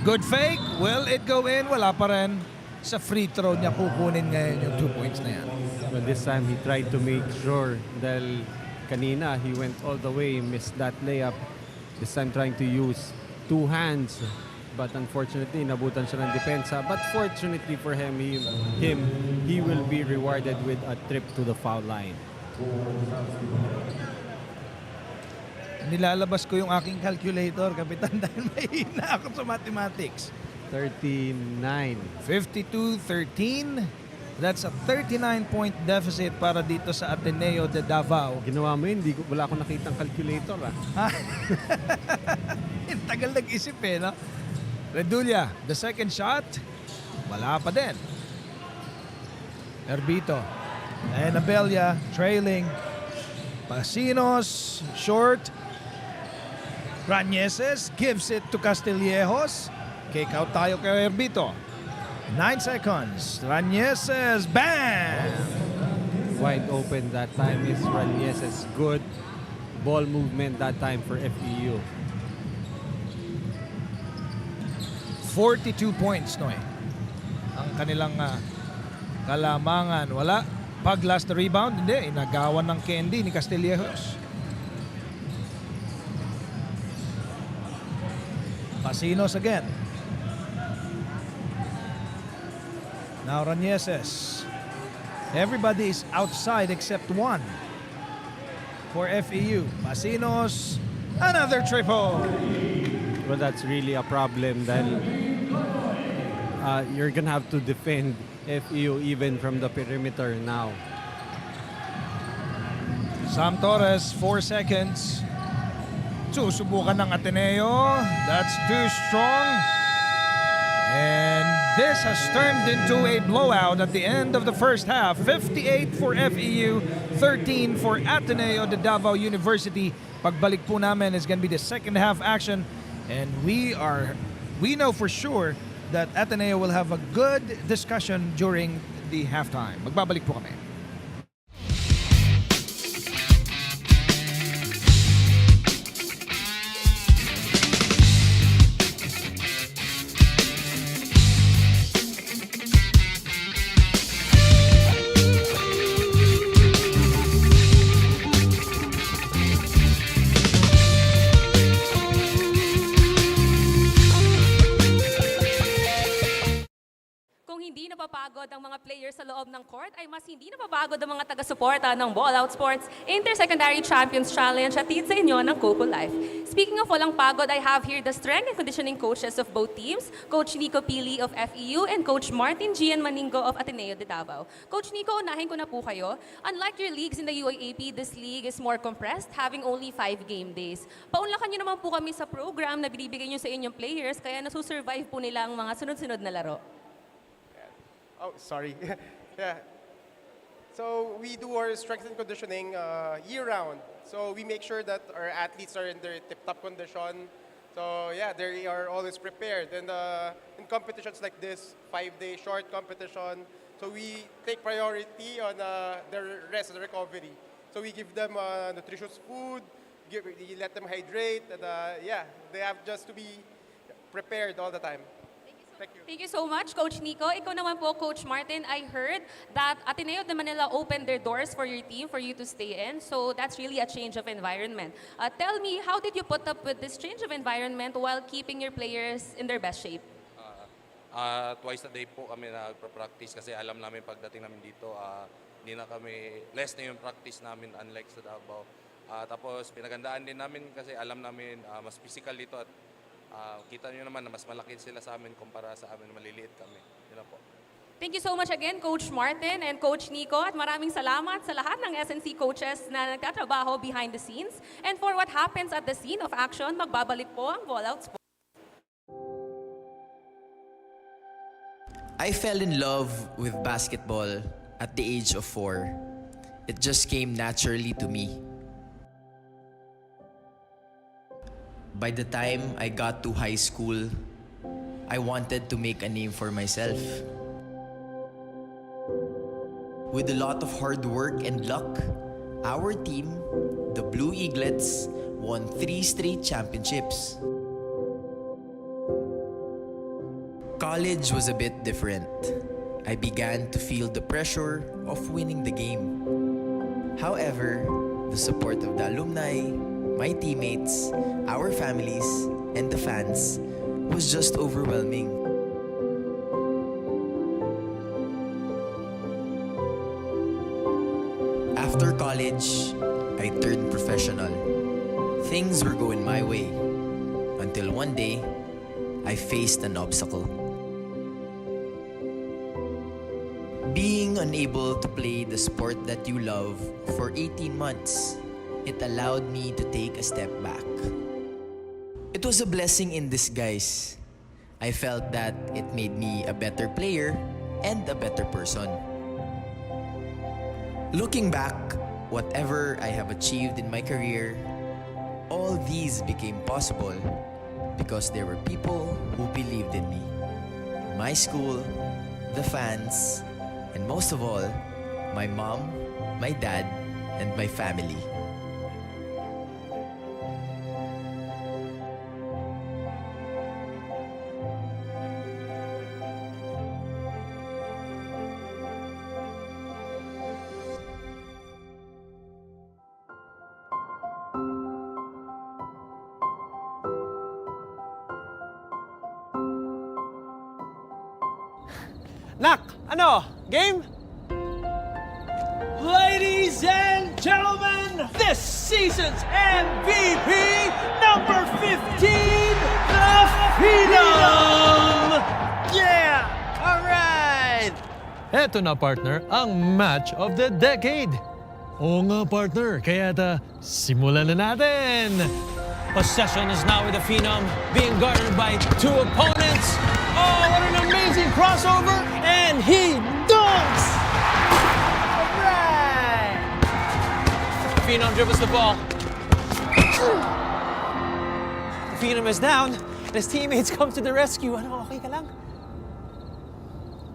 good fake. Will it go in? Wala pa rin. Sa free throw niya kukunin ngayon yung 2 points na yan. But this time he tried to make sure dahil kanina he went all the way, missed that layup. This time trying to use two hands. But unfortunately, nabutan siya ng depensa. But fortunately for him, he will be rewarded with a trip to the foul line. Nilalabas ko yung aking calculator, Kapitan, dahil mahina ako sa mathematics. 39. 52-13. That's a 39-point deficit para dito sa Ateneo de Davao. Ginawa mo yun, wala akong nakitang calculator. Yung tagal nag-isip no? Redulia, the second shot, wala pa din. Herbito, and Abella trailing. Pasinos, short. Rañeses gives it to Castillejos. Kick out tayo kay Herbito. 9 seconds. Rañeses, bam! Wide open that time is Rañeses. Good ball movement that time for FEU. 42 points, Noy. Ang kanilang kalamangan. Wala. Pag last rebound, hindi. Inagawan ng candy ni Castillejos. Pasinos again. Now Rañeses. Everybody is outside except one. For FEU. Pasinos. Another triple. Well, that's really a problem dahil you're gonna have to defend FEU even from the perimeter now. Sam Torres, 4 seconds. Susubukan ng Ateneo. That's too strong. And this has turned into a blowout at the end of the first half. 58 for FEU, 13 for Ateneo de Davao University. Pagbalik po namin is gonna be the second half action. And we know for sure that Ateneo will have a good discussion during the halftime. Magbabalik po kami. Hindi napapagod ang mga players sa loob ng court ay mas hindi napapagod ang mga taga-suporta ng Ballout Sports Inter-Secondary Champions Challenge hatid sa inyo ng Coco Life. Speaking of walang pagod, I have here the strength and conditioning coaches of both teams, Coach Nico Pili of FEU and Coach Martin Gian Maningo of Ateneo de Davao. Coach Nico, unahin ko na po kayo. Unlike your leagues in the UAAP, this league is more compressed, having only 5 game days. Paunlakan nyo naman po kami sa program na binibigay nyo sa inyong players kaya nasusurvive po nila ang mga sunod-sunod na laro. Oh, sorry. Yeah. So we do our strength and conditioning year-round. So we make sure that our athletes are in their tip-top condition. So yeah, they are always prepared. And in competitions like this, 5-day short competition, so we take priority on their rest and recovery. So we give them nutritious food, we let them hydrate, and yeah, they have just to be prepared all the time. Thank you. Thank you so much, Coach Nico. Ikaw naman po, Coach Martin, I heard that Ateneo de Manila opened their doors for your team for you to stay in. So that's really a change of environment. Tell me, how did you put up with this change of environment while keeping your players in their best shape? Twice a day po kami nagpa-practice kasi alam namin pagdating namin dito, hindi na kami, less na yung practice namin unlike sa Davao. Tapos pinagandaan din namin kasi alam namin mas physical dito at kita nyo naman na mas malaki sila sa amin kumpara sa amin, maliliit kami. Yun na po. Thank you so much again, Coach Martin and Coach Nico. At maraming salamat sa lahat ng SNC coaches na nagtatrabaho behind the scenes. And for what happens at the scene of action, magbabalik po ang Ballout Sports. I fell in love with basketball at the age of 4. It just came naturally to me. By the time I got to high school, I wanted to make a name for myself. With a lot of hard work and luck, our team, the Blue Eaglets, won 3 straight championships. College was a bit different. I began to feel the pressure of winning the game. However, the support of the alumni, my teammates, our families, and the fans was just overwhelming. After college, I turned professional. Things were going my way until one day, I faced an obstacle. Being unable to play the sport that you love for 18 months, it allowed me to take a step back. It was a blessing in disguise. I felt that it made me a better player and a better person. Looking back, whatever I have achieved in my career, all these became possible because there were people who believed in me. My school, the fans, and most of all, my mom, my dad, and my family. Nak, ano? Game? Ladies and gentlemen, this season's MVP, number 15, the Phenom! Yeah! All right! Eto na partner, ang match of the decade. Oo nga partner, kaya simulan na natin. Possession is now with the Phenom, being guarded by 2 opponents. Oh, what an amazing crossover! And he dunks! All right! Phenom dribbles the ball. The Phenom is down, and his teammates come to the rescue. Ano, okay ka lang?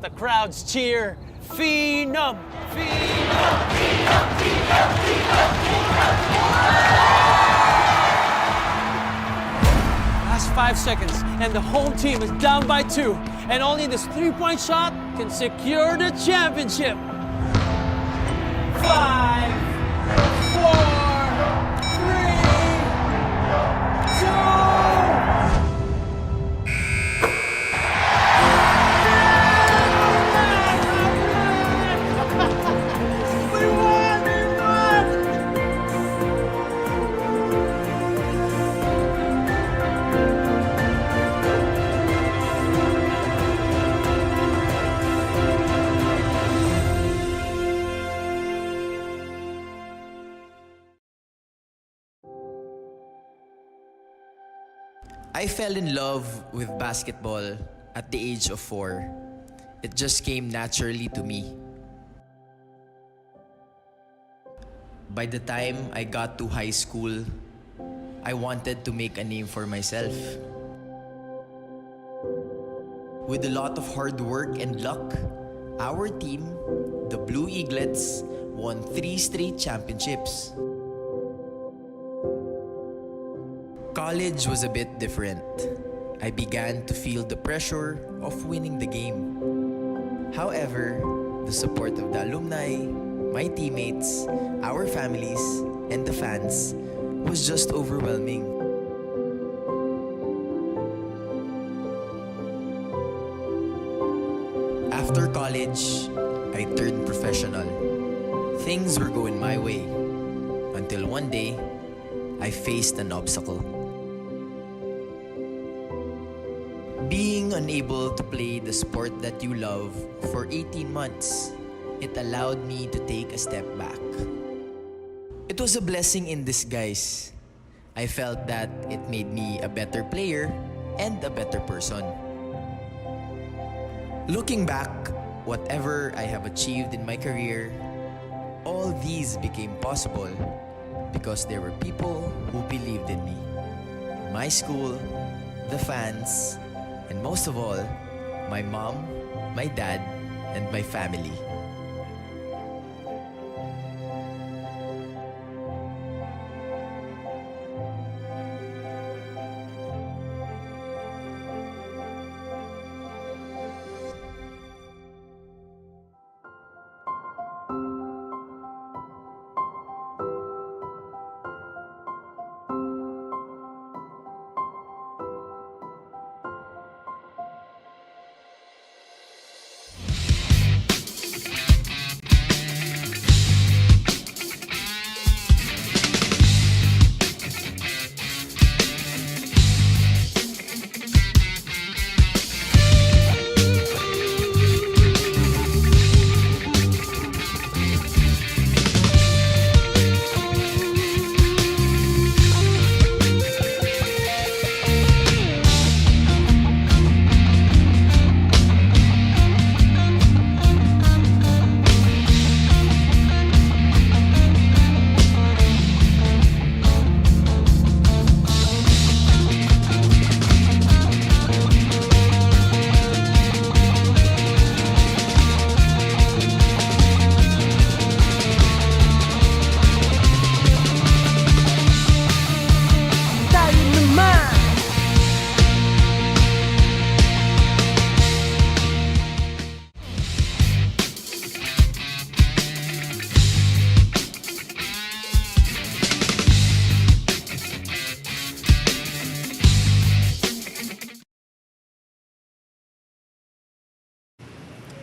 The crowds cheer, Phenom! Phenom! Phenom! Phenom! Phenom! Last 5 seconds, and the home team is down by 2, and only this 3-point shot can secure the championship. 5, 4, 3, 2. We won! I fell in love with basketball at the age of 4. It just came naturally to me. By the time I got to high school, I wanted to make a name for myself. With a lot of hard work and luck, our team, the Blue Eaglets, won 3 straight championships. College was a bit different. I began to feel the pressure of winning the game. However, the support of the alumni, my teammates, our families, and the fans was just overwhelming. After college, I turned professional. Things were going my way until one day, I faced an obstacle. Being unable to play the sport that you love for 18 months, it allowed me to take a step back. It was a blessing in disguise. I felt that it made me a better player and a better person. Looking back, whatever I have achieved in my career, all these became possible because there were people who believed in me. My school, the fans, and most of all, my mom, my dad, and my family.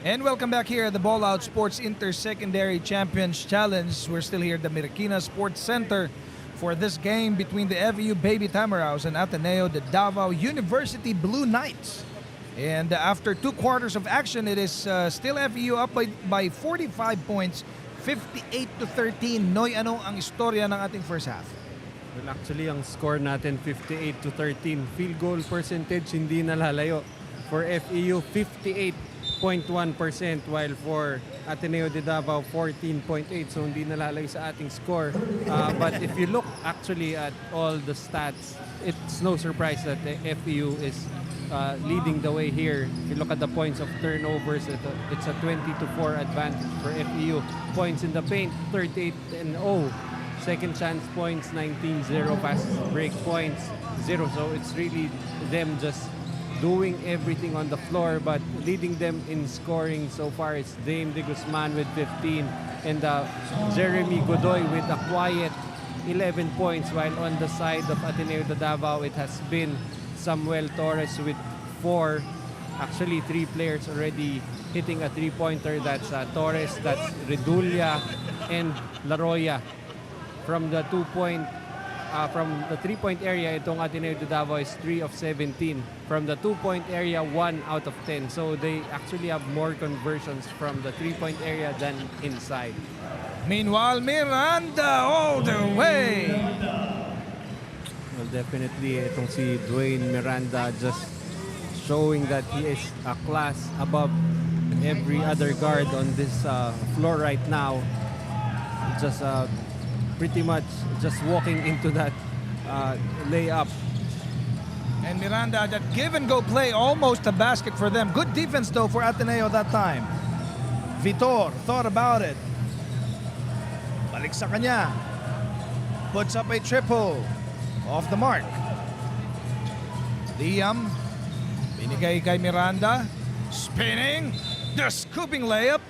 And welcome back here at the Ballout Sports Inter-Secondary Champions Challenge. We're still here at the Marikina Sports Center for this game between the FEU Baby Tamaraws and Ateneo de Davao University Blue Knights. And after 2 quarters of action, it is still FEU up by 45 points, 58-13. Noy, ano ang istorya ng ating first half? Well, actually, ang score natin 58-13. Field goal percentage hindi nalalayo. For FEU, 58.1%, while for Ateneo de Davao, 14.8%. So hindi nalalayo sa ating score. But if you look actually at all the stats, it's no surprise that the FEU is leading the way here. If you look at the points of turnovers, it's a 20-4 advantage for FEU. Points in the paint, 38-0. Second chance points, 19-0. Fast break points, 0. So it's really them just doing everything on the floor, but leading them in scoring so far it's Dame de Guzman with 15 and Jeremy Godoy with a quiet 11 points, while on the side of Ateneo de Davao it has been Samuel Torres with 4. Actually 3 players already hitting a 3-pointer. That's Torres, that's Redulla, and Laroya. From the 3-point area, itong Ateneo de Davao is 3 of 17. From the 2-point area, 1 out of 10. So they actually have more conversions from the 3-point area than inside. Meanwhile, Miranda all the way. Well, definitely itong si Dwayne Miranda just showing that he is a class above every other guard on this floor right now. Just pretty much just walking into that layup. And Miranda, that give and go play, almost a basket for them. Good defense though for Ateneo that time. Vitor thought about it. Balik sa kanya. Puts up a triple. Off the mark. Liam. Binigay kay Miranda. Spinning. The scooping layup.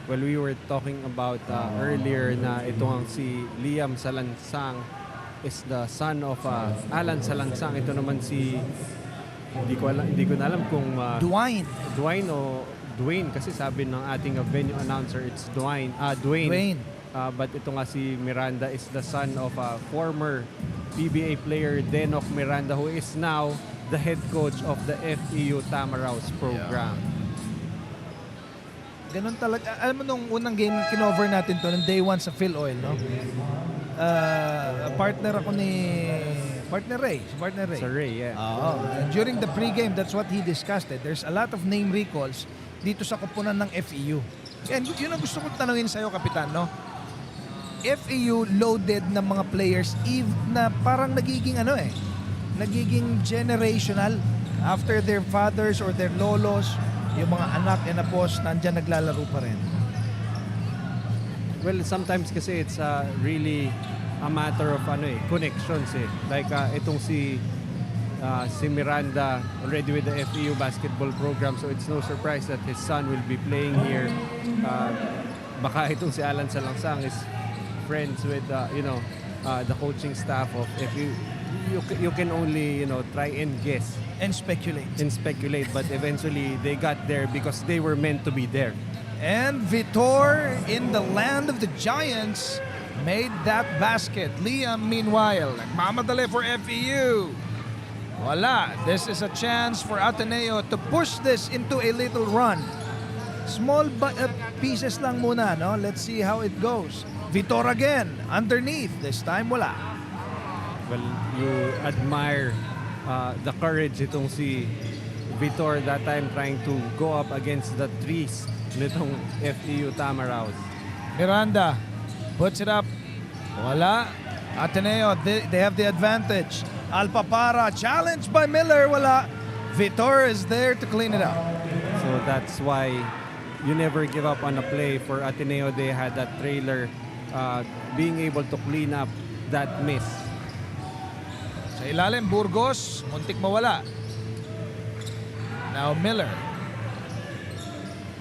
Well, we were talking about earlier na itong si Liam Salansang is the son of Alan Salansang. Ito naman si hindi ko na alam kung Dwayne o Dwayne kasi sabi ng ating venue announcer it's Dwayne. But ito nga si Miranda is the son of a former PBA player Denok Miranda who is now the head coach of the FEU Tamaraos program. Ganun talaga. Alam mo nung unang game kinover natin to nung day 1 sa Phil Oil, no? Partner ako ni Partner Ray. Sa Ray, yeah. And during the pregame, that's what he discussed. There's a lot of name recalls dito sa koponan ng FEU. And yun ang gusto kong tanungin sa'yo, Kapitan, no? FEU loaded ng mga players na parang nagiging nagiging generational after their fathers or their lolos. Yung mga anak and apos nandyan naglalaro pa rin. Well, sometimes kasi it's really a matter of connections eh. Like itong si Miranda already with the FEU basketball program, so it's no surprise that his son will be playing here. Baka itong si Alan Salangsang is friends with the coaching staff of FEU. You can only try and guess and speculate, but eventually they got there because they were meant to be there. And Vitor in the land of the Giants made that basket. Liam meanwhile nagmamadali for FEU. Wala. This is a chance for Ateneo to push this into a little run. Small pieces lang muna, no? Let's see how it goes. Vitor again underneath. This time wala. Well, you admire the courage itong si Vitor that time trying to go up against the trees nitong FEU Tamaraos. Miranda puts it up. Wala. Ateneo, they have the advantage. Alpapara challenged by Miller. Wala. Vitor is there to clean it up. So that's why you never give up on a play for Ateneo. They had that trailer being able to clean up that miss. Sa ilalim, Burgos, muntik mawala. Now Miller.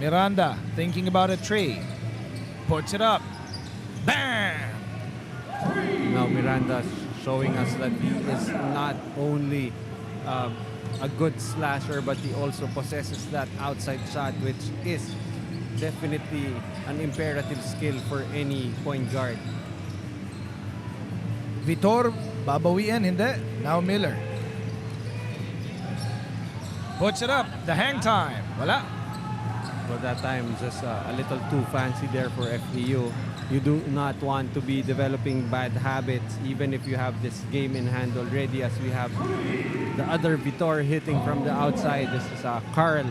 Miranda thinking about a tree. Puts it up. Bam! Now Miranda showing us that he is not only a good slasher, but he also possesses that outside shot, which is definitely an imperative skill for any point guard. Vitor, babawian, hindi. Now Miller. Puts it up. The hang time. Wala. So that time, just a little too fancy there for FEU. You do not want to be developing bad habits, even if you have this game in hand already, as we have the other Vitor hitting from the outside. This is Carl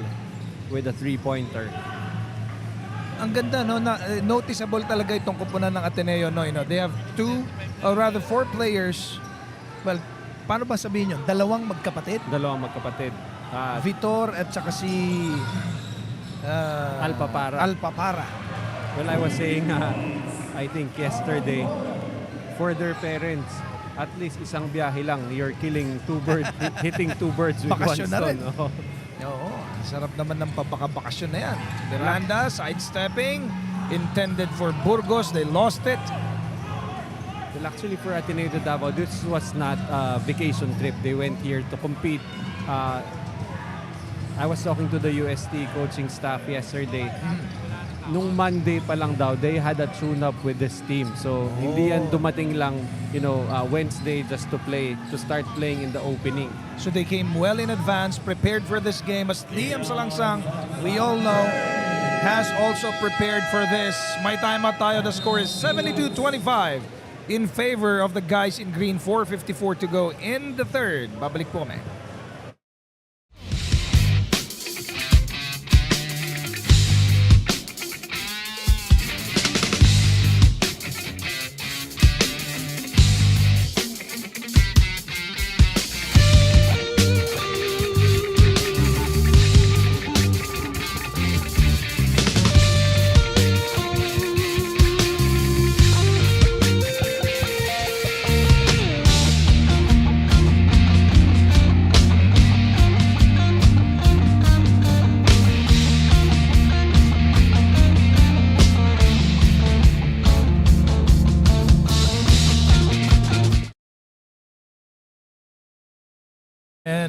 with a three-pointer. Ang ganda, no? Noticeable talaga itong koponan ng Ateneo, no? They have four players. Well, paano ba sabihin yun? Dalawang magkapatid? Vitor at saka si Alpapara. Well, I was saying, I think yesterday, for their parents, at least isang biyahe lang, you're killing hitting two birds with one Bakasyon na stone. rin. Oo, sarap naman ng pabakasyon na yan. Miranda, sidestepping, intended for Burgos, they lost it. Well, actually for ATENEO de Davao, this was not a vacation trip. They went here to compete. I was talking to the UST coaching staff yesterday. Nung Monday pa lang daw, they had a tune-up with this team. So, hindi yan dumating lang, Wednesday just to start playing in the opening. So they came well in advance, prepared for this game. As Liam Salangsang, we all know, has also prepared for this. May timeout tayo. The score is 72-25 in favor of the guys in green. 4:54 to go in the third. Babalik po kami.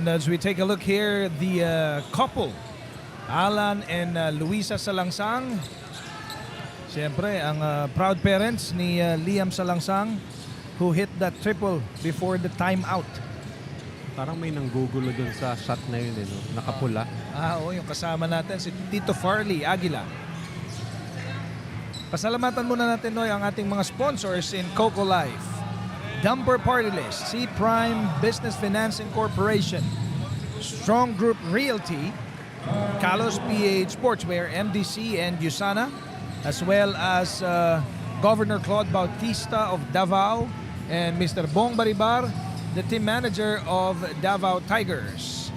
And as we take a look here, the couple, Alan and Luisa Salangsang. Siyempre, ang proud parents ni Liam Salangsang who hit that triple before the timeout. Parang may nanggugulo dun sa shot na yun, no? Nakapula. Oo, yung kasama natin, si Tito Farley Aguila. Pasalamatan muna natin, Noy, ang ating mga sponsors in Coco Life. Dumper Party List, C Prime Business Financing Corporation, Strong Group Realty, Kalos PH Sportswear, MDC, and Usana, as well as Governor Claude Bautista of Davao, and Mr. Bong Baribar, the team manager of Davao Tigers.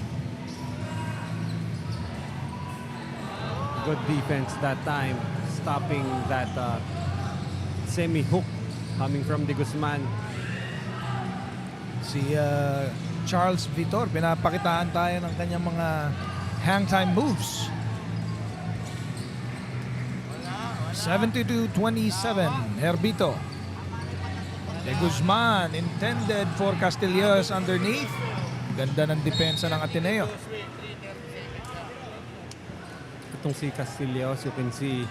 Good defense that time, stopping that semi-hook coming from De Guzman. Si Charles Vitor, pinapakitaan tayo ng kanyang mga hang time moves. 72-27, Herbito. De Guzman intended for Castillos underneath. Ganda ng depensa ng Ateneo. Itong si Castillos, you can see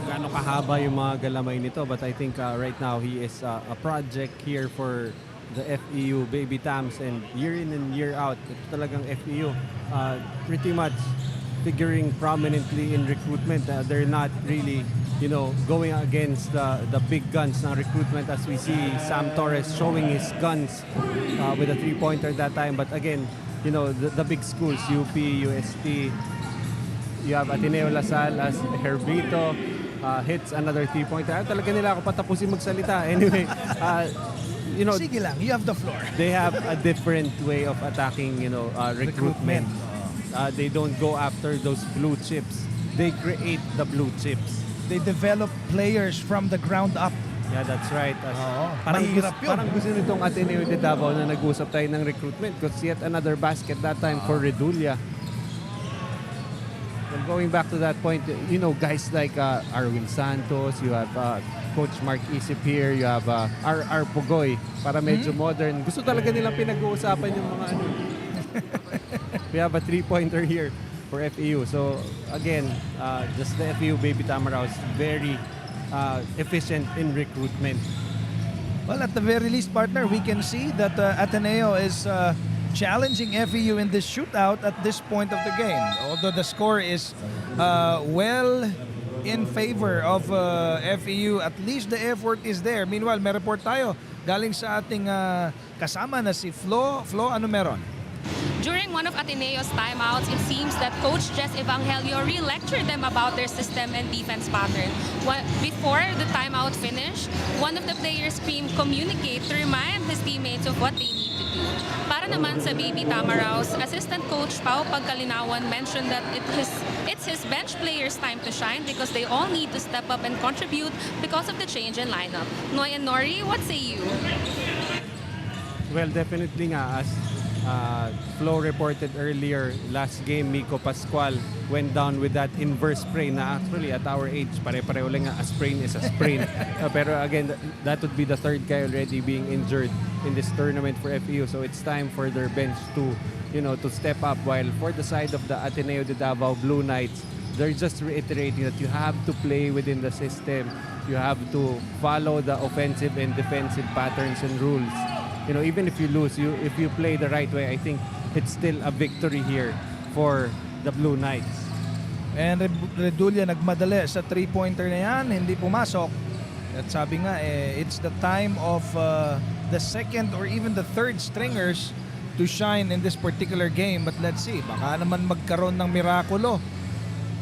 gaano kahaba yung mga galamay nito. But I think right now he is a project here for the FEU Baby Tams, and year in and year out, ito talagang FEU pretty much figuring prominently in recruitment. They're not really, going against the big guns ng recruitment, as we see Sam Torres showing his guns with a three-pointer that time. But again, the big schools, UP, UST, you have Ateneo Lasal as Herbito hits another three-pointer. Talaga nila ako patapusin magsalita. Anyway, Sige lang, you have the floor. they have a different way of attacking, recruitment. They don't go after those blue chips. They create the blue chips. They develop players from the ground up. Yeah, that's right. Mahirap yun. Parang gusto nitong Ateneo de Davao na nag-usap tayo ng recruitment, because yet another basket that time for Redulia. Well, going back to that point, guys like Arwin Santos, you have Coach Mark Isip here, you have R. Pugoy, para medyo modern. Gusto talaga nilang pinag-uusapan yung mga ano. We have a three-pointer here for FEU. So again, just the FEU Baby Tamaraos, very efficient in recruitment. Well, at the very least, partner, we can see that Ateneo is challenging FEU in this shootout at this point of the game. Although the score is well in favor of FEU, at least the effort is there. Meanwhile, may report tayo galing sa ating kasama na si Flo. Flo, ano meron? During one of Ateneo's timeouts, it seems that Coach Jess Evangelio re-lectured them about their system and defense pattern. Before the timeout finished, one of the players screamed, "Communicate," to remind his teammates of what they need to do. Para naman sa Baby Tamaraos, Assistant Coach Pao Pagkalinawan mentioned that it's his bench players' time to shine because they all need to step up and contribute because of the change in lineup. Noy and Nori, what say you? Well, definitely nga, as Flo reported earlier, last game Miko Pascual went down with that inverse sprain na actually at our age, pare-pareho lang nga, a sprain is a sprain. Pero again, that would be the third guy already being injured in this tournament for FEU. So it's time for their bench to step up. While for the side of the Ateneo de Davao Blue Knights, they're just reiterating that you have to play within the system. You have to follow the offensive and defensive patterns and rules. Even if you lose, if you play the right way, I think it's still a victory here for the Blue Knights. And Redulia nagmadali sa three-pointer na yan, hindi pumasok. At sabi nga, it's the time of the second or even the third stringers to shine in this particular game. But let's see, baka naman magkaroon ng mirakulo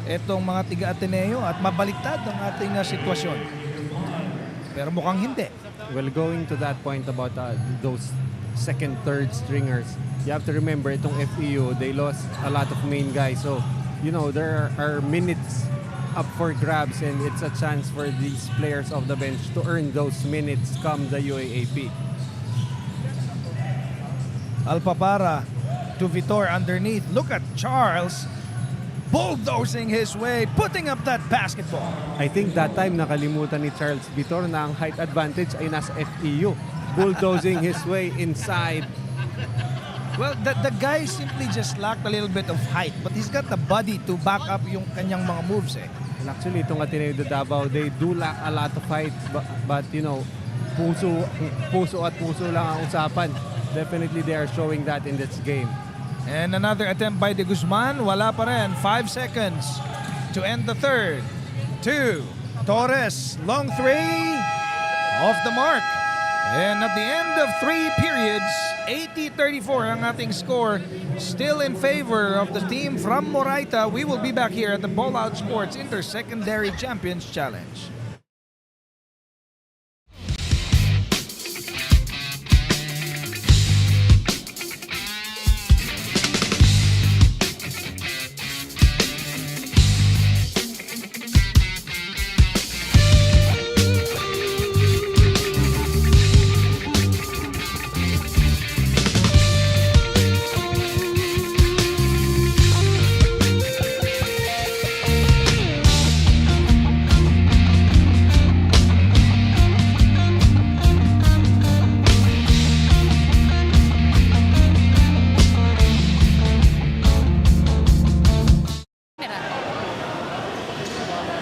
itong mga tiga-Ateneo at mabaliktad ang ating sitwasyon. Pero mukhang hindi. Well, going to that point about those second, third stringers, you have to remember itong FEU, they lost a lot of main guys. So, there are minutes up for grabs, and it's a chance for these players of the bench to earn those minutes come the UAAP. Alpapara to Vitor underneath. Look at Charles bulldozing his way, putting up that basketball. I think that time nakalimutan ni Charles Vitor na ang height advantage ay nasa FEU. Bulldozing his way inside. Well, the guy simply just lacked a little bit of height, but he's got the body to back up yung kanyang mga moves eh. And actually, itong Ateneo de Davao, they do lack a lot of height, but you know, puso at puso lang ang usapan. Definitely they are showing that in this game. And another attempt by De Guzman. Wala pa rin. 5 seconds to end the third. 2. Torres, long 3. Off the mark. And at the end of 3 periods, 80-34 ang ating score. Still in favor of the team from Moraita. We will be back here at the Ballout Sports Inter-Secondary Champions Challenge.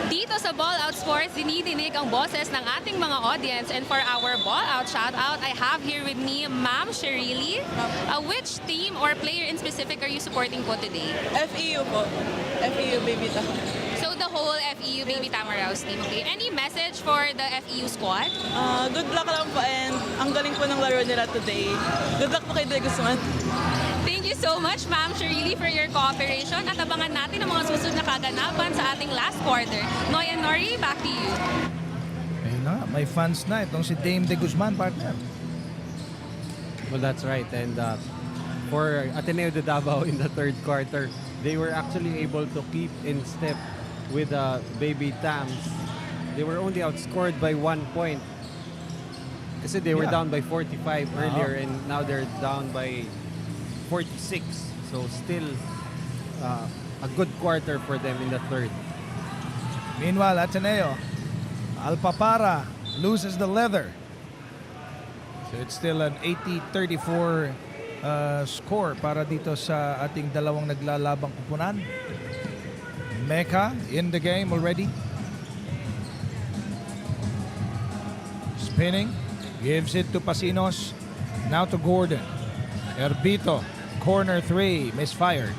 Dito sa Ballout Sports, dinidinig ang boses ng ating mga audience. And for our Ballout shoutout, I have here with me Ma'am Sherili. Which team or player in specific are you supporting po today? FEU po. FEU Baby Ta. So the whole FEU Baby Tamaraos team, okay? Any message for the FEU squad? Good luck lang po and ang galing po ng laro nila today. Good luck po kay De Guzman. Thank you so much, Ma'am Sherili, for your cooperation at abangan natin ang mga susunod na kaganapan sa ating last quarter. Noy and Nori, back to you. Ayun na, may fans na itong si Dame De Guzman, partner. Well, that's right. And for Ateneo de Davao in the third quarter, they were actually able to keep in step with Baby Tams. They were only outscored by 1 point. Kasi they were down by 45 earlier and now they're down by 46. So still a good quarter for them in the third. Meanwhile, Ateneo, Alpapara loses the leather. So it's still an 80-34 score para dito sa ating dalawang naglalabang kupunan. Mecca in the game already. Spinning. Gives it to Pasinos. Now to Gordon. Herbito. Corner 3. Misfired.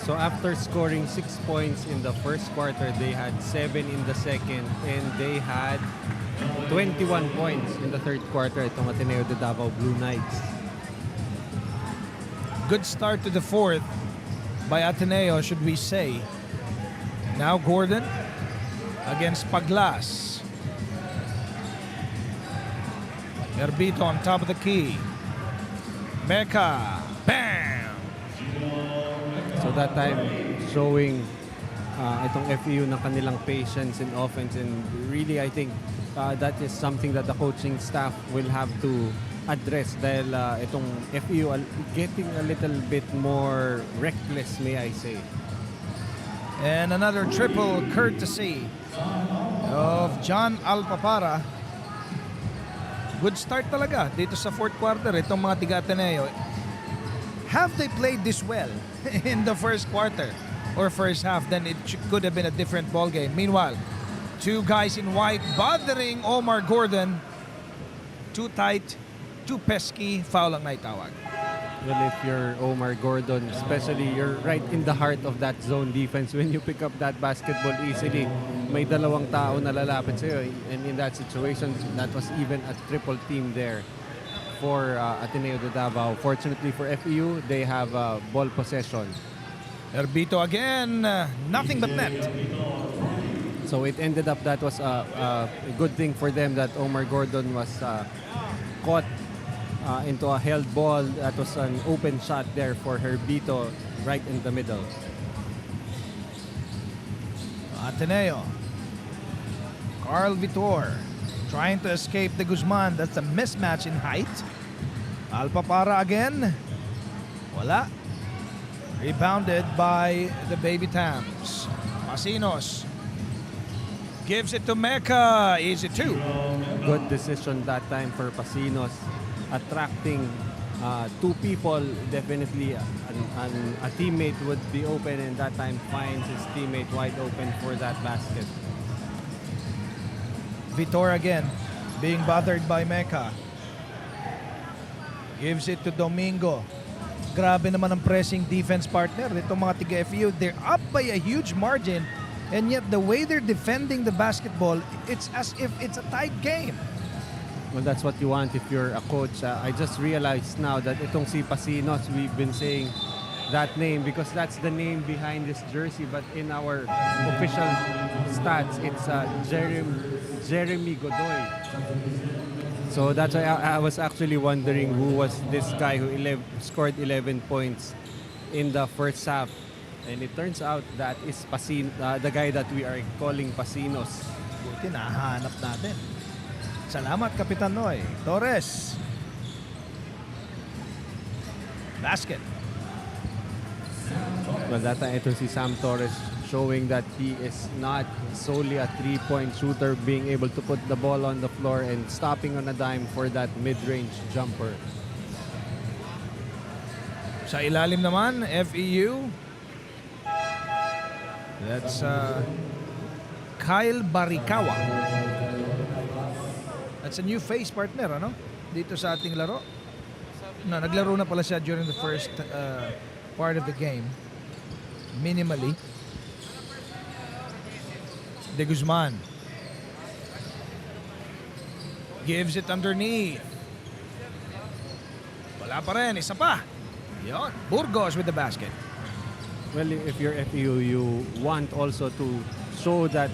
So after scoring 6 points in the first quarter, they had 7 in the second and they had 21 points in the third quarter. Itong Ateneo de Davao Blue Knights. Good start to the fourth by Ateneo, should we say. Now Gordon against Paglas. Herbito on top of the key. Mecca. Bam! So that time, showing itong FEU ng kanilang patience in offense, and really I think that is something that the coaching staff will have to address dahil itong FEU getting a little bit more reckless, may I say. And another triple courtesy of John Alpapara. Good start talaga dito sa fourth quarter itong mga tiga-Ateneo. Have they played this well in the first quarter or first half, then it could have been a different ball game. Meanwhile, two guys in white bothering Omar Gordon. Too tight, too pesky, foul ang naitawag. Well, if you're Omar Gordon, especially you're right in the heart of that zone defense. When you pick up that basketball easily, may dalawang tao na lalapit sa'yo. And in that situation, that was even a triple team there for Ateneo de Davao. Fortunately for FEU, they have ball possession. Herbito again, nothing but net. So it ended up that was a good thing for them that Omar Gordon was caught into a held ball. That was an open shot there for Herbito right in the middle. Ateneo. Carl Vitor trying to escape De Guzman. That's a mismatch in height. Alpapara again. Wala. Rebounded by the Baby Tams. Pasinos gives it to Mecca. Easy two. Good decision that time for Pasinos. attracting two people, definitely a teammate would be open, and that time finds his teammate wide open for that basket. Vitor again, being bothered by Mecca. Gives it to Domingo. Grabe naman ang pressing defense partner. Itong mga tiga-FEU, they're up by a huge margin, and yet the way they're defending the basketball, it's as if it's a tight game. Well, that's what you want if you're a coach. I just realized now that itong si Pasinos, we've been saying that name because that's the name behind this jersey, but in our official stats, it's Jeremy Godoy. So that's why I was actually wondering who was this guy who scored 11 points in the first half. And it turns out that is the guy that we are calling Pasinos. Buti nahanap natin. Salamat, Kapitan Noy. Torres. Basket. Well, that time ito si Sam Torres showing that he is not solely a three-point shooter, being able to put the ball on the floor and stopping on a dime for that mid-range jumper. Sa ilalim naman, FEU. That's Kyle Barikawa. That's a new face, partner, ano? Dito sa ating laro. No, naglaro na pala siya during the first part of the game. Minimally. De Guzman. Gives it underneath. Wala pa rin, isa pa. Yon, Burgos with the basket. Well, if you're FEU, you want also to show that,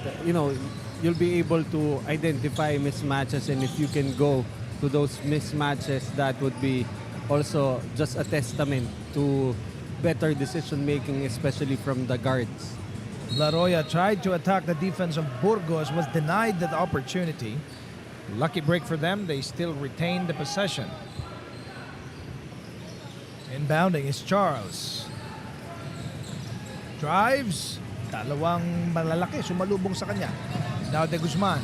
you'll be able to identify mismatches, and if you can go to those mismatches, that would be also just a testament to better decision making, especially from the guards. La Roya tried to attack the defense of Burgos, was denied that opportunity. Lucky break for them, they still retain the possession. Inbounding is Charles. Drives, dalawang malalaki sumalubong sa kanya. Now De Guzman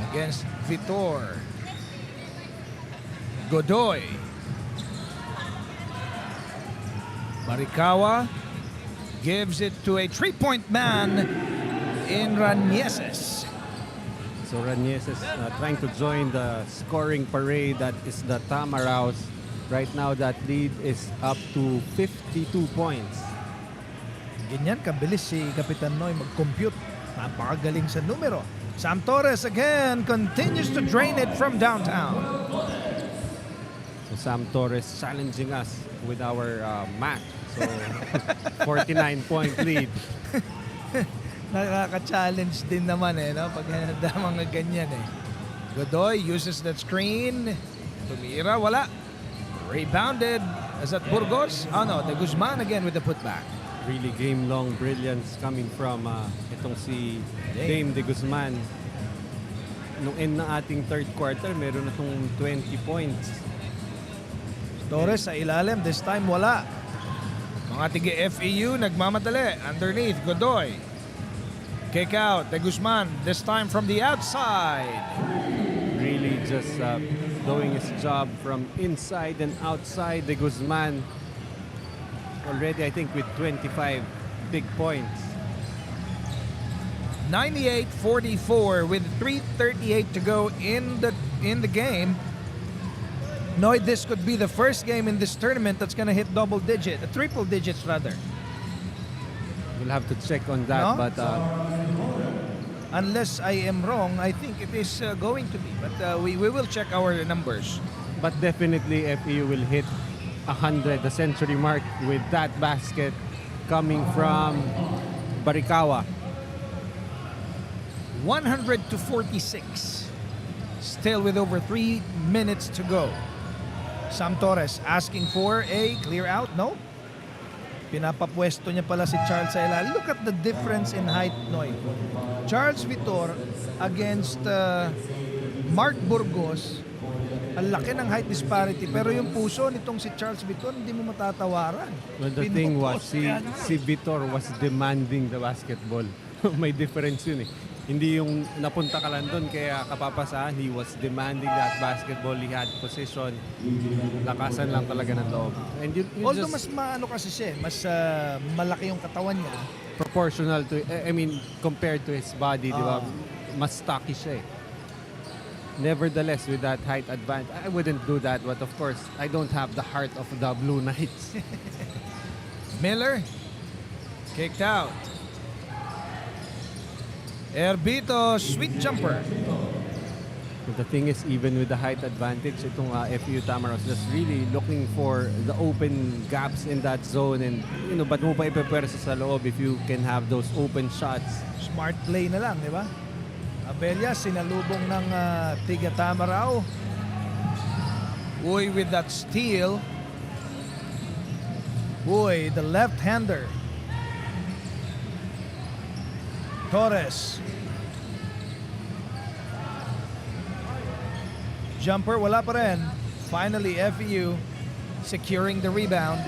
against Vitor. Godoy. Barikawa gives it to a three-point man in Ranieses. So Ranieses trying to join the scoring parade that is the Tamaraws. Right now that lead is up to 52 points. Ganyan kabilis si Kapitan Noy mag-compute. Napakagaling sa numero. Sam Torres again continues to drain it from downtown. So Sam Torres challenging us with our math. So 49-point lead. Nakaka-challenge din naman no? Pag mga ganyan Godoy uses that screen. Tumira, wala. Rebounded. Is that Burgos? Oh no, De Guzman again with the putback. Really game-long brilliance coming from itong si Dame De Guzman. Nung end ng ating third quarter, meron na itong 20 points. Torres sa ilalim, this time wala. Mga tige FEU nagmamadali. Underneath, Godoy. Kick out, De Guzman, this time from the outside. Really just doing his job from inside and outside. De Guzman already, I think, with 25 big points. 98-44 with 3:38 to go in the game. Noy, this could be the first game in this tournament that's going to hit triple digits rather. We'll have to check on that, No? but unless I am wrong, I think it is going to be. But we will check our numbers. but definitely FEU will hit 100, the century mark, with that basket coming from Barikawa. 100-46. Still with over 3 minutes to go. Sam Torres asking for a clear out. No. Pinapapwesto niya pala si Charles sa ilalim. Look at the difference in height, Noy. Charles Vitor against Mark Burgos. Ang laki ng height disparity. Pero yung puso nitong si Charles Vitor, hindi mo matatawaran. Well, the thing was, si Vitor was demanding the basketball. May difference yun eh. Hindi yung napunta ka lang doon kaya kapapasahan. He was demanding that basketball. He had position. Lakasan lang talaga ng loob. And you Although just mas maano kasi siya, mas malaki yung katawan niya. proportional to, I mean, compared to his body, di ba? Ah. Mas stocky siya eh. Nevertheless, with that height advantage, I wouldn't do that. But of course, I don't have the heart of the Blue Knights. Miller, kicked out. Herbito, sweet jumper. But the thing is, even with the height advantage, itong FU Tamaros just really looking for the open gaps in that zone. And, you know, ba't mo pa ipepwersa sa loob if you can have those open shots? Smart play na lang, di ba? Abella, sinalubong ng Tiga Tamarao. Uy with that steal. Uy, the left-hander. Torres. Jumper, wala pa rin. Finally, FEU securing the rebound.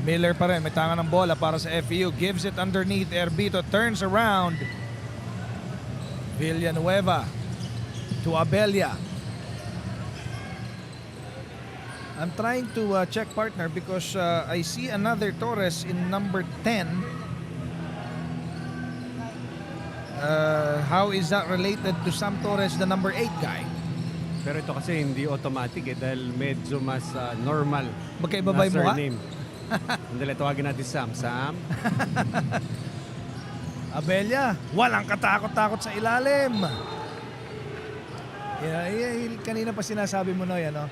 Miller pa rin, may tanga ng bola para sa FEU. Gives it underneath. Herbito turns around. Villanueva to Abella. I'm trying to check partner because I see another Torres in number 10. How is that related to Sam Torres, the number 8 guy? Pero ito kasi hindi automatic dahil medyo mas normal Magkaiba ba na yung mukha? surname. Andali, tawagin natin Sam. Sam? Abella, walang katakot-takot sa ilalim. Kanina pa sinasabi mo no, yan, no?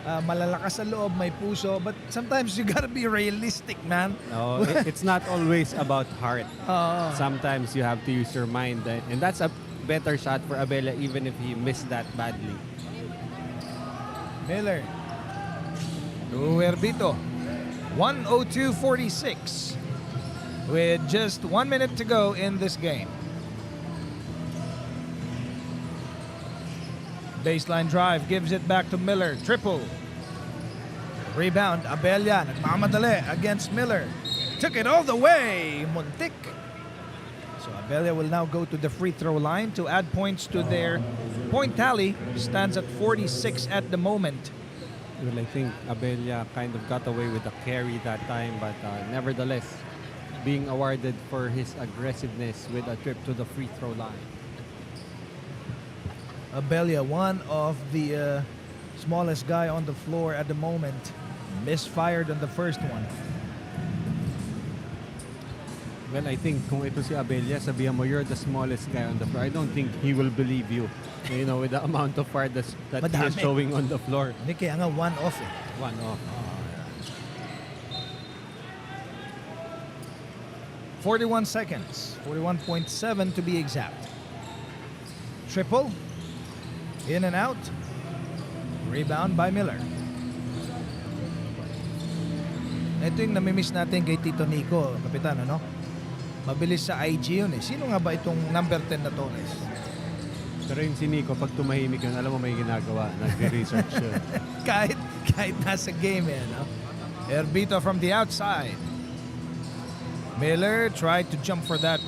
Malalakas sa loob, may puso, but sometimes you gotta be realistic, man. No, it's not always about heart. Oo. Sometimes you have to use your mind. And that's a better shot for Abella even if he missed that badly. Miller to Herbito. 1:02:46 with just 1 minute to go in this game. Baseline drive, gives it back to Miller. Triple. Rebound, Abella. Nagmamadali against Miller. Took it all the way. Muntik. So Abella will now go to the free throw line to add points to their point tally. Stands at 46 at the moment. Well, I think Abella kind of got away with the carry that time, but nevertheless, being awarded for his aggressiveness with a trip to the free throw line. Abella, one of the smallest guy on the floor at the moment. Misfired on the first one. Well, I think kung ito si Abella, sabihan mo, you're the smallest guy on the floor. I don't think he will believe you. You know, with the amount of fire that he is Madami. showing on the floor. Hindi, kaya nga one off eh. One off. 41 seconds. 41.7 to be exact. Triple. In and out. Rebound by Miller. Ito yung namimiss natin kay Tito Nico, Kapitan, ano? Mabilis sa IG yun eh. Sino nga ba itong number 10 na Torres? Pero yung si Nico, pag tumahimik yun, alam mo may ginagawa. Nagre-research yun. kahit nasa game eh, no? Herbito from the outside. Miller tried to jump for that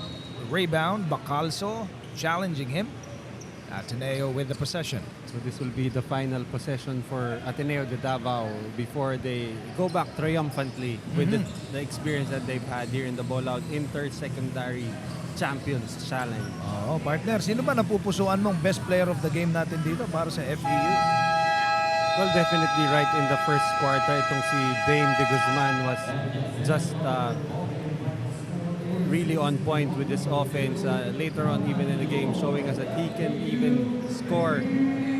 rebound. Bacalso challenging him. Ateneo with the possession. So this will be the final possession for Ateneo de Davao before they go back triumphantly with the experience that they've had here in the Ballout Inter-Secondary Champions Challenge. Oh, partner, sino ba napupusuan mong best player of the game natin dito para sa FEU? Well, definitely right in the first quarter, itong si Dame de Guzman was just really on point with this offense. Later on, even in the game, showing us that he can even score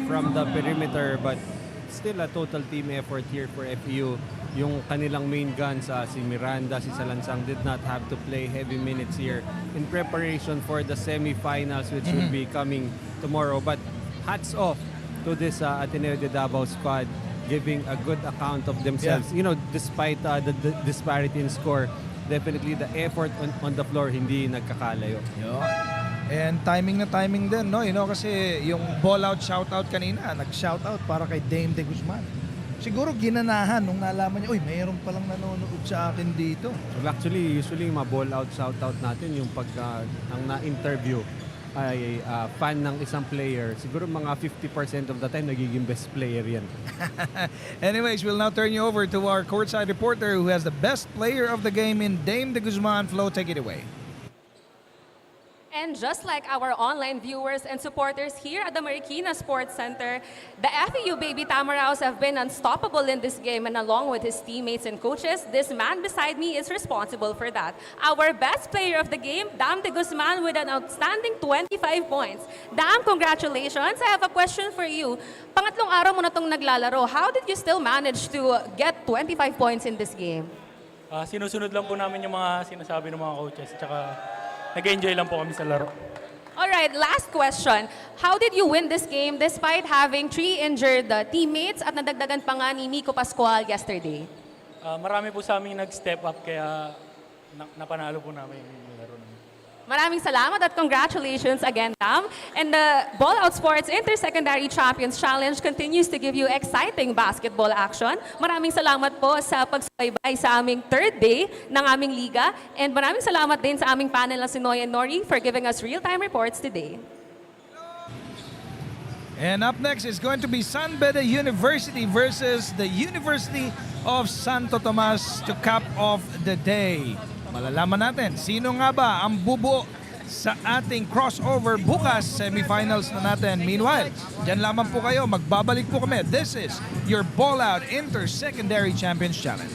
from the perimeter, but still a total team effort here for FEU. Yung kanilang main guns, si Miranda, si Salansang, did not have to play heavy minutes here in preparation for the semifinals, which will be coming tomorrow. But hats off to this Ateneo de Davao squad, giving a good account of themselves. Yeah. You know, despite the disparity in score, definitely the effort on the floor hindi nagkakalayo. And timing na timing din, no? You know, kasi yung ball out, shout out kanina, nag-shout out para kay Dame de Guzman. siguro ginanahan nung nalaman niya, uy, mayroon palang nanonood sa akin dito. Well, actually, usually yung mga ball out, shout out natin yung pag ang na-interview ay fan ng isang player, siguro mga 50% of the time nagiging best player yan. Anyways, we'll now turn you over to our courtside reporter who has the best player of the game in Dame de Guzman. Flo, take it away. And just like our online viewers and supporters here at the Marikina Sports Center, the FEU Baby Tamaraos have been unstoppable in this game, and along with his teammates and coaches, this man beside me is responsible for that. Our best player of the game, Dam de Guzman, with an outstanding 25 points. Dam, congratulations. I have a question for you. Pangatlong araw mo na itong naglalaro. How did you still manage to get 25 points in this game? Sinusunod lang po namin yung mga sinasabi ng mga coaches, tsaka nag-enjoy lang po kami sa laro. All right, last question. How did you win this game despite having 3 injured teammates at nadagdagan pa nga ni Nico Pascual yesterday? Marami po sa amin nag-step up kaya napanalo po namin yung laro namin. Maraming salamat at congratulations again, Dam. And the Ballout Sports Inter-Secondary Champions Challenge continues to give you exciting basketball action. Maraming salamat po sa pagsubaybay sa aming third day ng aming liga. And maraming salamat din sa aming panel na si Noy and Nori for giving us real-time reports today. And up next is going to be San Beda University versus the University of Santo Tomas to cap off the day. Malalaman natin sino nga ba ang bubuo sa ating crossover bukas, semifinals na natin. Meanwhile, dyan lamang po kayo, magbabalik po kami. This is your Ballout Inter-Secondary Champions Challenge.